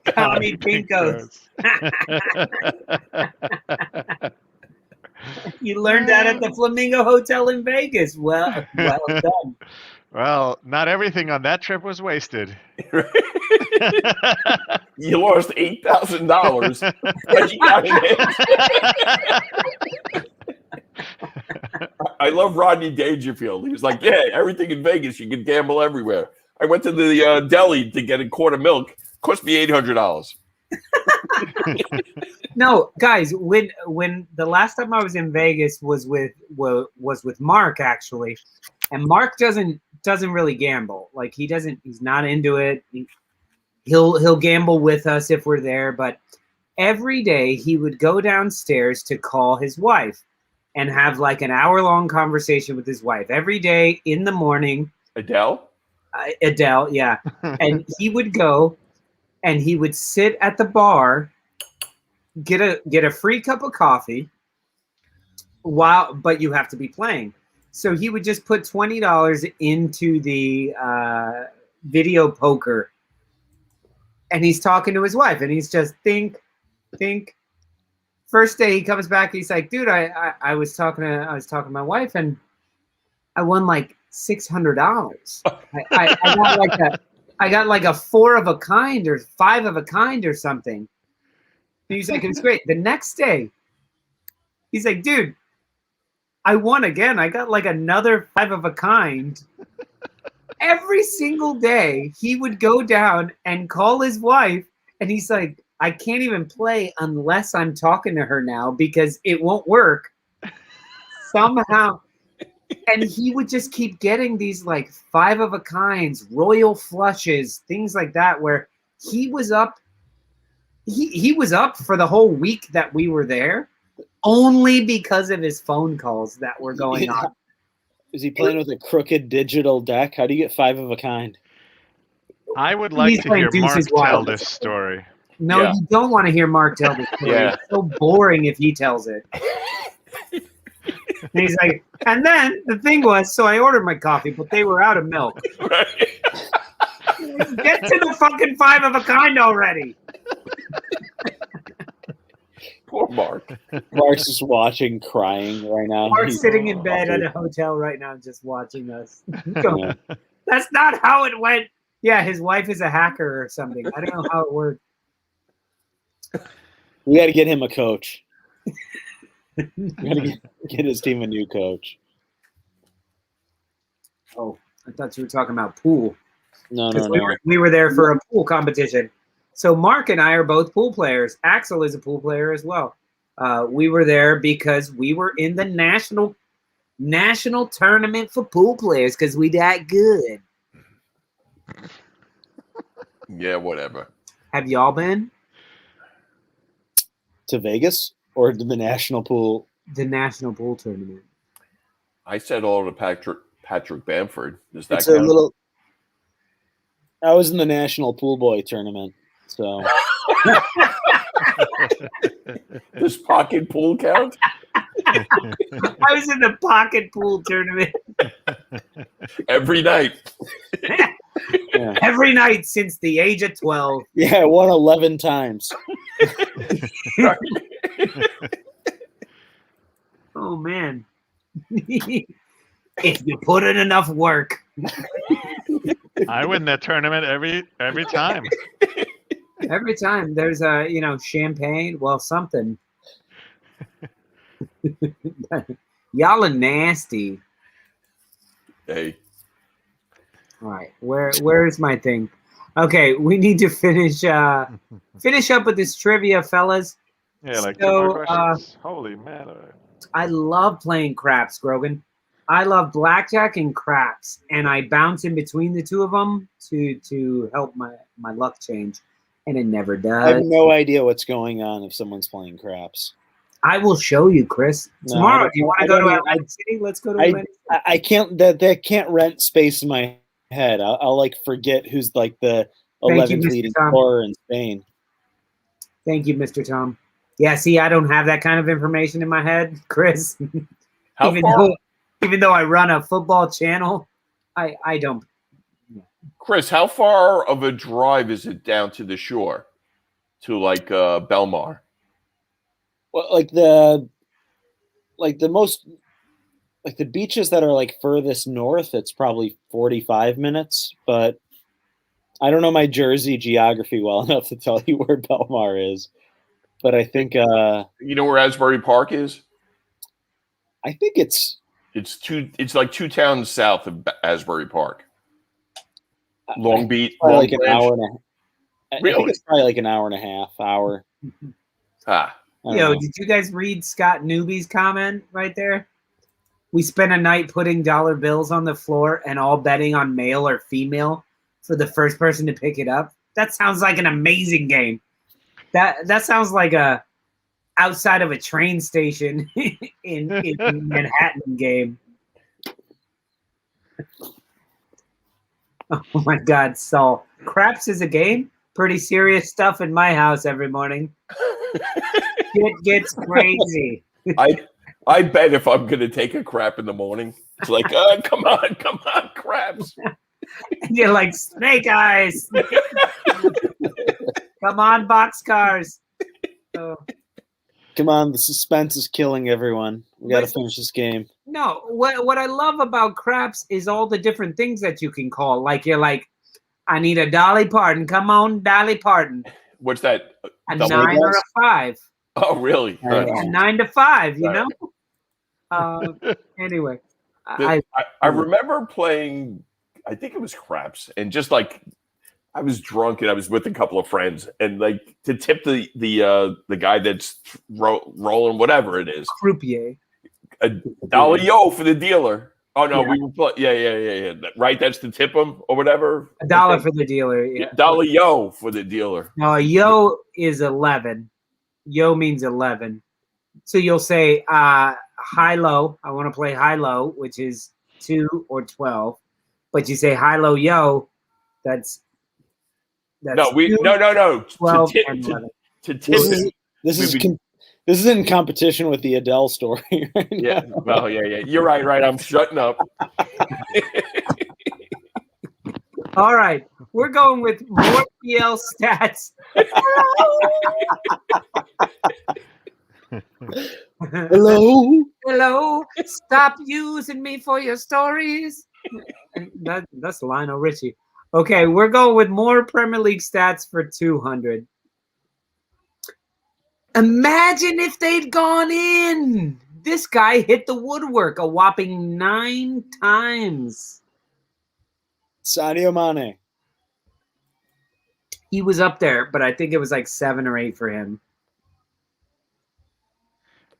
Commie pinkos. You learned that at the Flamingo Hotel in Vegas. Well done. Well, not everything on that trip was wasted. you lost $8,000, but you got an edge. I love Rodney Dangerfield. He was like, "Yeah, everything in Vegas, you can gamble everywhere." I went to the deli to get a quart of milk. Cost me $800. No, guys, when the last time I was in Vegas was with Mark actually, and Mark doesn't really gamble. Like he's not into it. He'll gamble with us if we're there, but every day he would go downstairs to call his wife and have like an hour-long conversation with his wife every day in the morning. Adele? Adele, yeah. And he would go and he would sit at the bar, get a free cup of coffee, but you have to be playing. So he would just put $20 into the video poker, and he's talking to his wife, and he's just think. First day he comes back, he's like, "Dude, I was talking to my wife, and I won like $600. I got like a 4 of a kind or 5 of a kind or something." And he's like, "It's great." The next day, he's like, "Dude, I won again. I got like another 5 of a kind." Every single day, he would go down and call his wife, and he's like, "I can't even play unless I'm talking to her now because it won't work somehow." And he would just keep getting these like 5 of a kinds, royal flushes, things like that, where he was up. He was up for the whole week that we were there, only because of his phone calls that were going on. Is he playing with a crooked digital deck? How do you get 5 of a kind? I would like He's to playing hear Deuces Mark tell Wild. this story. No, Yeah. you don't want to hear Mark tell this story. Yeah. It's so boring if he tells it. And he's like, and then the thing was, so I ordered my coffee, but they were out of milk. Right? Get to the fucking 5 of a kind already. Poor Mark. Mark's just watching, crying right now. Mark's sitting in bed at a hotel right now just watching us. Going, that's not how it went. Yeah, his wife is a hacker or something. I don't know how it worked. We got to get him a coach. We got to get his team a new coach. Oh, I thought you were talking about pool. No. We were there for a pool competition. So Mark and I are both pool players. Axel is a pool player as well. We were there because we were in the national tournament for pool players because we that good. Yeah, whatever. Have y'all been? To Vegas or to the national pool? The national pool tournament. I said hello to Patrick Bamford. Does that It's a count? little. I was in the National Pool Boy tournament, so Does pocket pool count? I was in the pocket pool tournament Every night. yeah. every night since the age of 12. Yeah, I won 11 times. Oh man. If you put in enough work. I win that tournament every time. Every time there's a, champagne, well, something. Y'all are nasty. Hey. All right, where's my thing? Okay, we need to finish up with this trivia, fellas. Yeah, like So, 2 more questions. Holy man. I love playing craps, Grogan. I love blackjack and craps, and I bounce in between the two of them to help my luck change, and it never I have does. no idea what's going on if someone's playing craps. I will show you, Chris. No, Tomorrow, I do you want I to go don't to even- Atlantic City? Let's go to Atlantic City. I can't. That can't rent space in my head. I'll like forget who's like the Thank you, 11th Mr. leading Tom. scorer in Spain. Thank you, Mr. Tom. Yeah, see, I don't have that kind of information in my head, Chris. How far, Even though I run a football channel, I don't. Chris, how far of a drive is it down to the shore? To like Belmar? Well, like the beaches that are like furthest north, it's probably 45 minutes. But I don't know my Jersey geography well enough to tell you where Belmar is. But I think You know where Asbury Park is? it's It's like 2 towns south of Asbury Park. Long Beach. probably Long like an Branch. hour and a. I Really? think it's probably like an hour and a half. Hour. Ah, I don't Yo, know. did you guys read Scott Newby's comment right there? We spent a night putting dollar bills on the floor and all betting on male or female for the first person to pick it up. That sounds like an amazing game. That sounds like a outside of a train station in Manhattan game. Oh my God, Saul. Craps is a game? Pretty serious stuff in my house every morning. It gets crazy. I bet if I'm gonna take a crap in the morning, it's like, come on, craps. And you're like, snake eyes. Come on, boxcars. Oh. Come on, the suspense is killing everyone. We got to Listen. finish this game. No, what I love about craps is all the different things that you can call. Like you're like, I need a Dolly Parton. Come on, Dolly Parton. What's that? A Double 9 or a 5. Oh, really? Oh, yeah. A 9 to 5, you Right. know? Anyway. I remember playing, I think it was craps, and just like I was drunk and I was with a couple of friends, and like to tip the guy that's rolling whatever it is, croupier. a dollar yo for the dealer. Oh no, we were yeah. Right, that's to tip him or whatever. A dollar for the dealer. Yeah. Dollar yo for the dealer. No, a yo is 11. Yo means 11. So you'll say high-low. I want to play high-low, which is 2 or 12. But you say high-low yo, that's No, 2, 12, and 11. To tip him. This is in competition with the Adele story. Right Yeah. now. Well, yeah. You're right. I'm shutting up. All right. We're going with more PL stats. Hello. Hello. Stop using me for your stories. That's Lionel Richie. Okay, we're going with more Premier League stats for 200. Imagine if they'd gone in. This guy hit the woodwork a whopping 9 times. Sadio Mane. He was up there, but I think it was like 7 or 8 for him.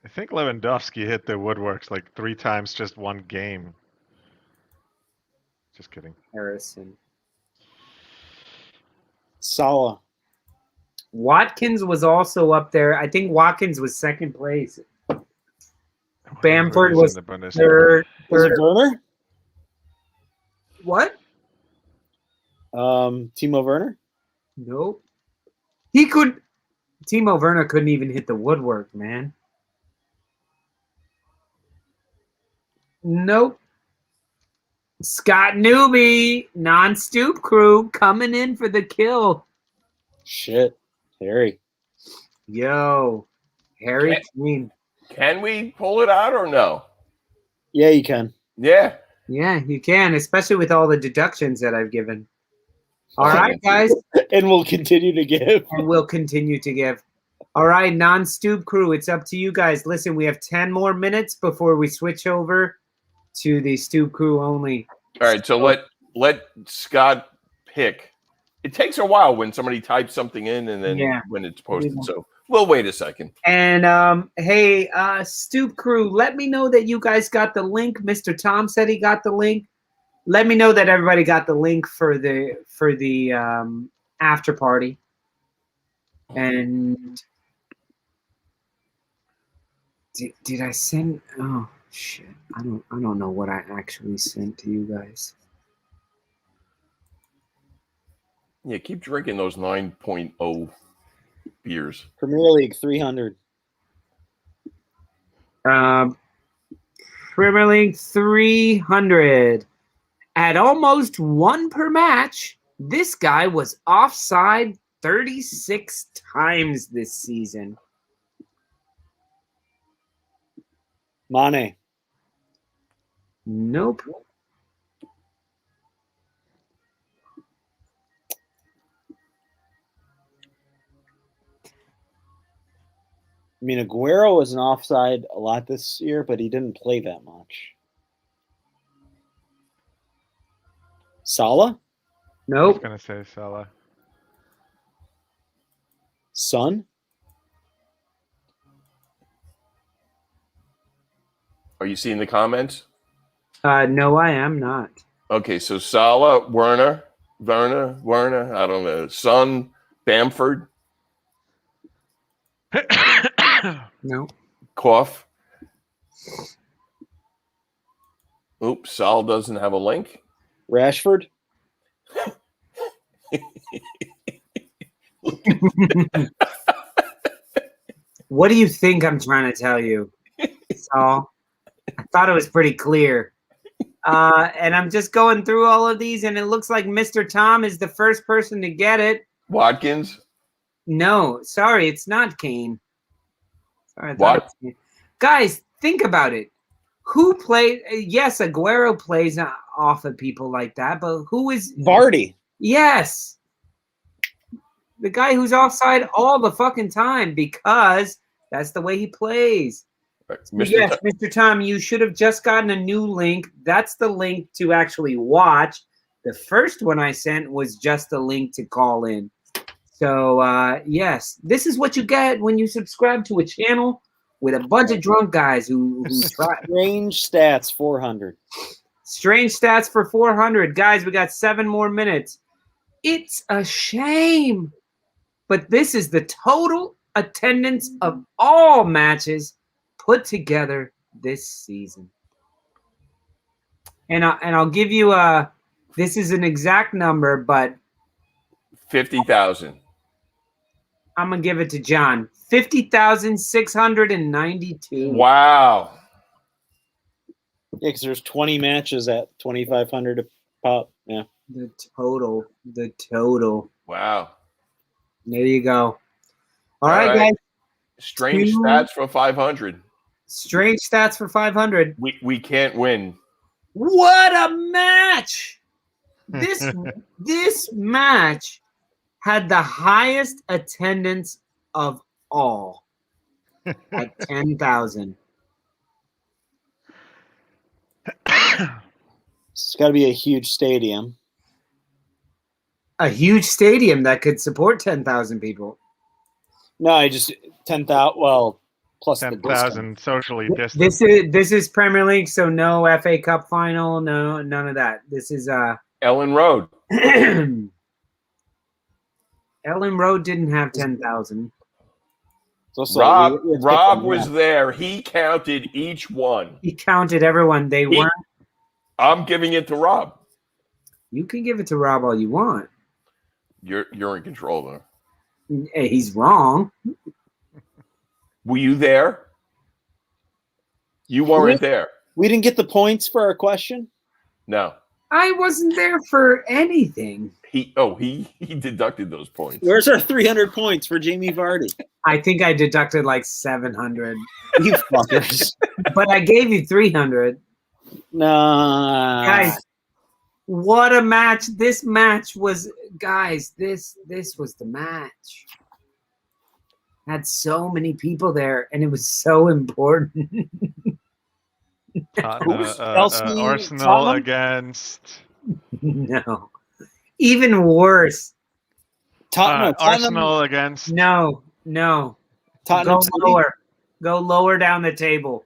I think Lewandowski hit the woodworks like 3 times just one game. Just kidding. Harrison. Salah. Watkins was also up there. I think Watkins was 2nd place. Bamford Whoever is was in the Bundesliga. third. Was it Werner? What? Timo Werner? Nope. He could. Timo Werner couldn't even hit the woodwork, man. Nope. Scott Newby, non-Stoop crew, coming in for the kill. Shit. Harry. Yo, Harry Kane. Can we pull it out or no? Yeah, you can. Yeah. Yeah, you can, especially with all the deductions that I've given. All right, guys. And we'll continue to give. And we'll continue to give. All right, non-Stoop crew, it's up to you guys. Listen, we have 10 more minutes before we switch over to the Stoop crew only. All right, so let Scott pick. It takes a while when somebody types something in and then when it's posted. So we'll wait a second. And hey, Stoop crew, let me know that you guys got the link. Mr. Tom said he got the link. Let me know that everybody got the link for the after party. And did I send? Oh shit! I don't know what I actually sent to you guys. Yeah, keep drinking those 9.0 beers. Premier League 300. Premier League 300. At almost 1 per match, this guy was offside 36 times this season. Mane. Nope. I mean, Aguero was an offside a lot this year, but he didn't play that much. Salah? I was Nope. gonna say Salah. Son? Are you seeing the comments? No, I am not. Okay, so Salah, Werner, I don't know. Son, Bamford, No. Cough. Oops, Sal doesn't have a link. Rashford? What do you think I'm trying to tell you, Saul? I thought it was pretty clear. And I'm just going through all of these, and it looks like Mr. Tom is the first person to get it. Watkins. No, sorry, it's not Kane. Sorry, I thought What? it was Kane. Guys, think about it. Who played? Yes, Aguero plays off of people like that, but who is Vardy. Yes. The guy who's offside all the fucking time because that's the way he plays. Mr. Yes, Mr. Tom, you should have just gotten a new link. That's the link to actually watch. The first one I sent was just a link to call in. So, yes, this is what you get when you subscribe to a channel with a bunch of drunk guys who try. Range stats 400. Strange stats for 400. Guys, we got 7 more minutes. It's a shame. But this is the total attendance of all matches put together this season. And I'll give you this is an exact number, but 50,000. I'm gonna give it to John. 50,692. Wow. Yeah, because there's 20 matches at 2,500 a pop. Yeah. The total. Wow. There you go. All right, guys. Strange stats for 500. Strange stats for 500. We can't win. What a match! This match had the highest attendance of all at 10,000. It's got to be a huge stadium. A huge stadium that could support 10,000 people. No, I just 10,000. Well, plus the 10,000 socially distant. This is Premier League, so no FA Cup final, no none of that. This is Ellen Road. Ellen Road didn't have 10,000. Rob was there. He counted each one. He counted everyone. They weren't. I'm giving it to Rob. You can give it to Rob all you want. You're in control though. Hey, he's wrong. Were you there? You weren't there. We didn't get the points for our question. No. I wasn't there for anything. He deducted those points. Where's our 300 points for Jamie Vardy? I think I deducted like 700. You fuckers. But I gave you 300. Nah. Guys, what a match. This match was, guys, this was the match. Had so many people there, and it was so important. Arsenal Tottenham? against No. Even worse. Tottenham. Arsenal against No. Tottenham Go City? lower. Go lower down the table.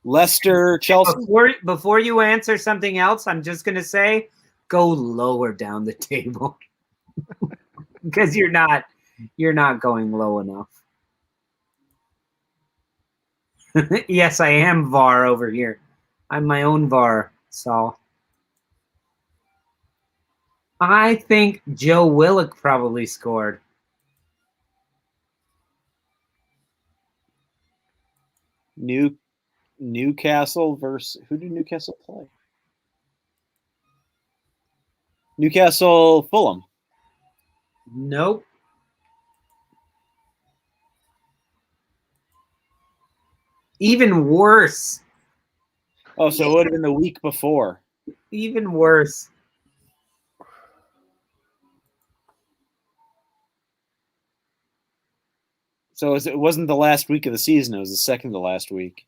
Leicester, Chelsea. Before you answer something else, I'm just going to say go lower down the table. Because you're not going low enough. Yes, I am VAR over here. I'm my own VAR, Saul. I think Joe Willock probably scored. Newcastle versus who did Newcastle play? Newcastle Fulham. Nope. Even worse. Oh, so it would have been the week before. Even worse. So it wasn't the last week of the season. It was the second to last week.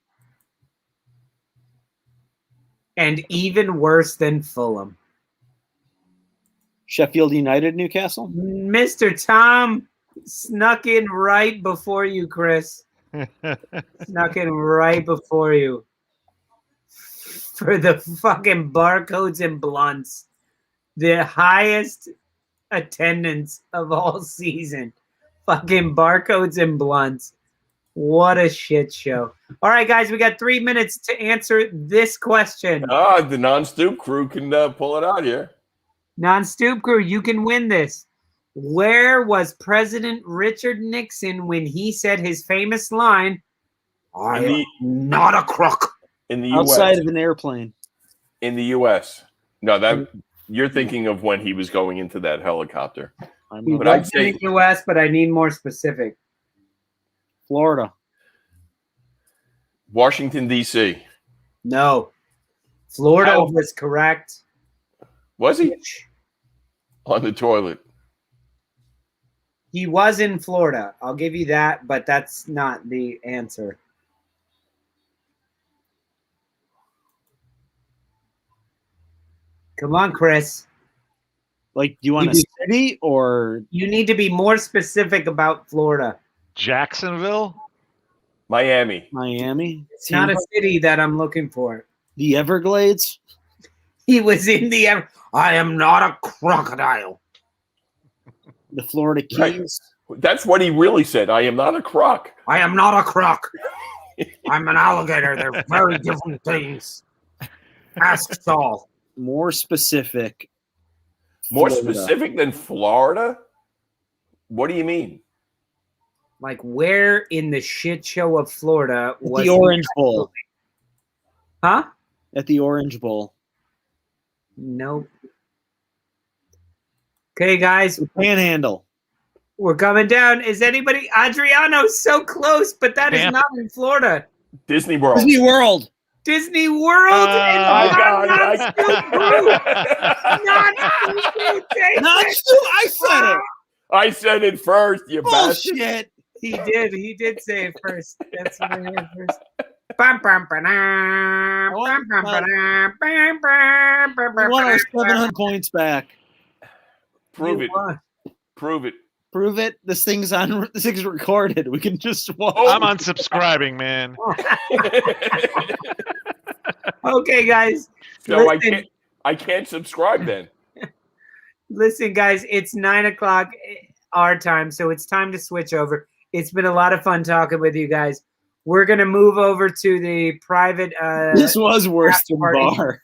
And even worse than Fulham. Sheffield United, Newcastle. Mr. Tom snuck in right before you, Chris. Snuck in right before you. For the fucking barcodes and blunts. The highest attendance of all season. Fucking barcodes and blunts. What a shit show. All right, guys, we got 3 minutes to answer this question. The non-Stoop crew can pull it out here. Non-Stoop crew, you can win this. Where was President Richard Nixon when he said his famous line, "I am not a crook"? In the U.S. Outside of an airplane. In the U.S. No, that you're thinking of when he was going into that helicopter. But I'd say in the U.S., but I need more specific. Florida. Washington, D.C. No. Florida was correct. Was he? On the toilet. He was in Florida. I'll give you that, but that's not the answer. Come on, Chris. Like, do you want a city or? You need to be more specific about Florida. Jacksonville? Miami. It's not a city that I'm looking for. The Everglades? He was in the I am not a crocodile. The Florida Keys? Right. That's what he really said. I am not a croc. I am not a croc. I'm an alligator. They're very different things. Ask Saul. More specific. More Florida. specific than Florida? What do you mean? Like, where in the shit show of Florida was the Orange Bowl? Huh? At the Orange Bowl. Nope. Okay, guys. The Panhandle. We're coming down. Is anybody? Adriano's so close, but that is not in Florida. Disney World. Disney World. Disney World. I said it. I said it first, you bastard. Bullshit. He did say it first. That's what I heard first. We want our 700 points back. Prove it. Prove it. This thing's recorded. We can just watch. I'm unsubscribing, man. Okay, guys. So I can't subscribe then. Listen, guys, it's 9:00 our time, so it's time to switch over. It's been a lot of fun talking with you guys. we're gonna move over to the private. This was worse than party. bar.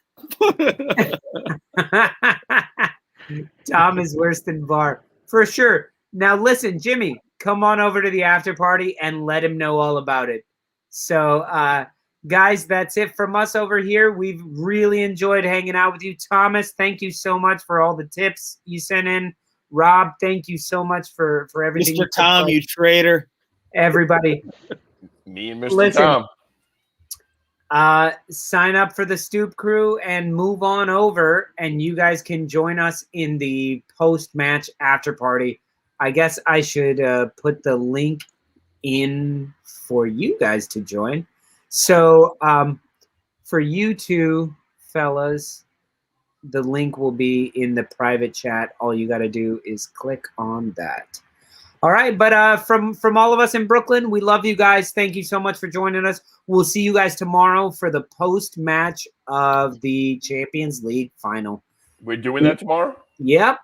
Tom is worse than bar for sure. Now listen, Jimmy, come on over to the after party and let him know all about it. So, guys, that's it from us over here. We've really enjoyed hanging out with you. Thomas, thank you so much for all the tips you sent in. Rob, thank you so much for everything. Mr. Tom, you traitor. Everybody. Me and Mr. Listen, Tom. Sign up for the Stoop crew and move on over, and you guys can join us in the post-match after party. I guess I should put the link in for you guys to join. So for you two fellas, the link will be in the private chat. All you got to do is click on that. All right, but from all of us in Brooklyn, we love you guys. Thank you so much for joining us. We'll see you guys tomorrow for the post-match of the Champions League final. We're doing that tomorrow? Yep.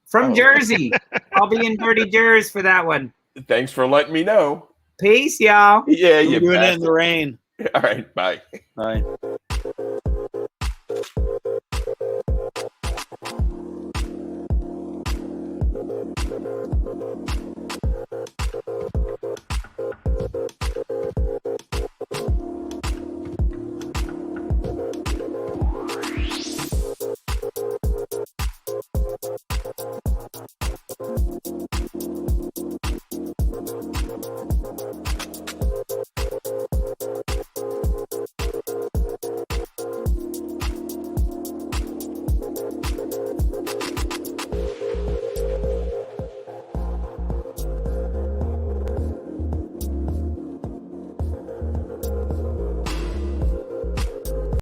From Jersey. I'll be in Dirty Jersey for that one. Thanks for letting me know. Peace, y'all. Yeah, We're you doing it in bastard. the rain. All right, bye. Bye.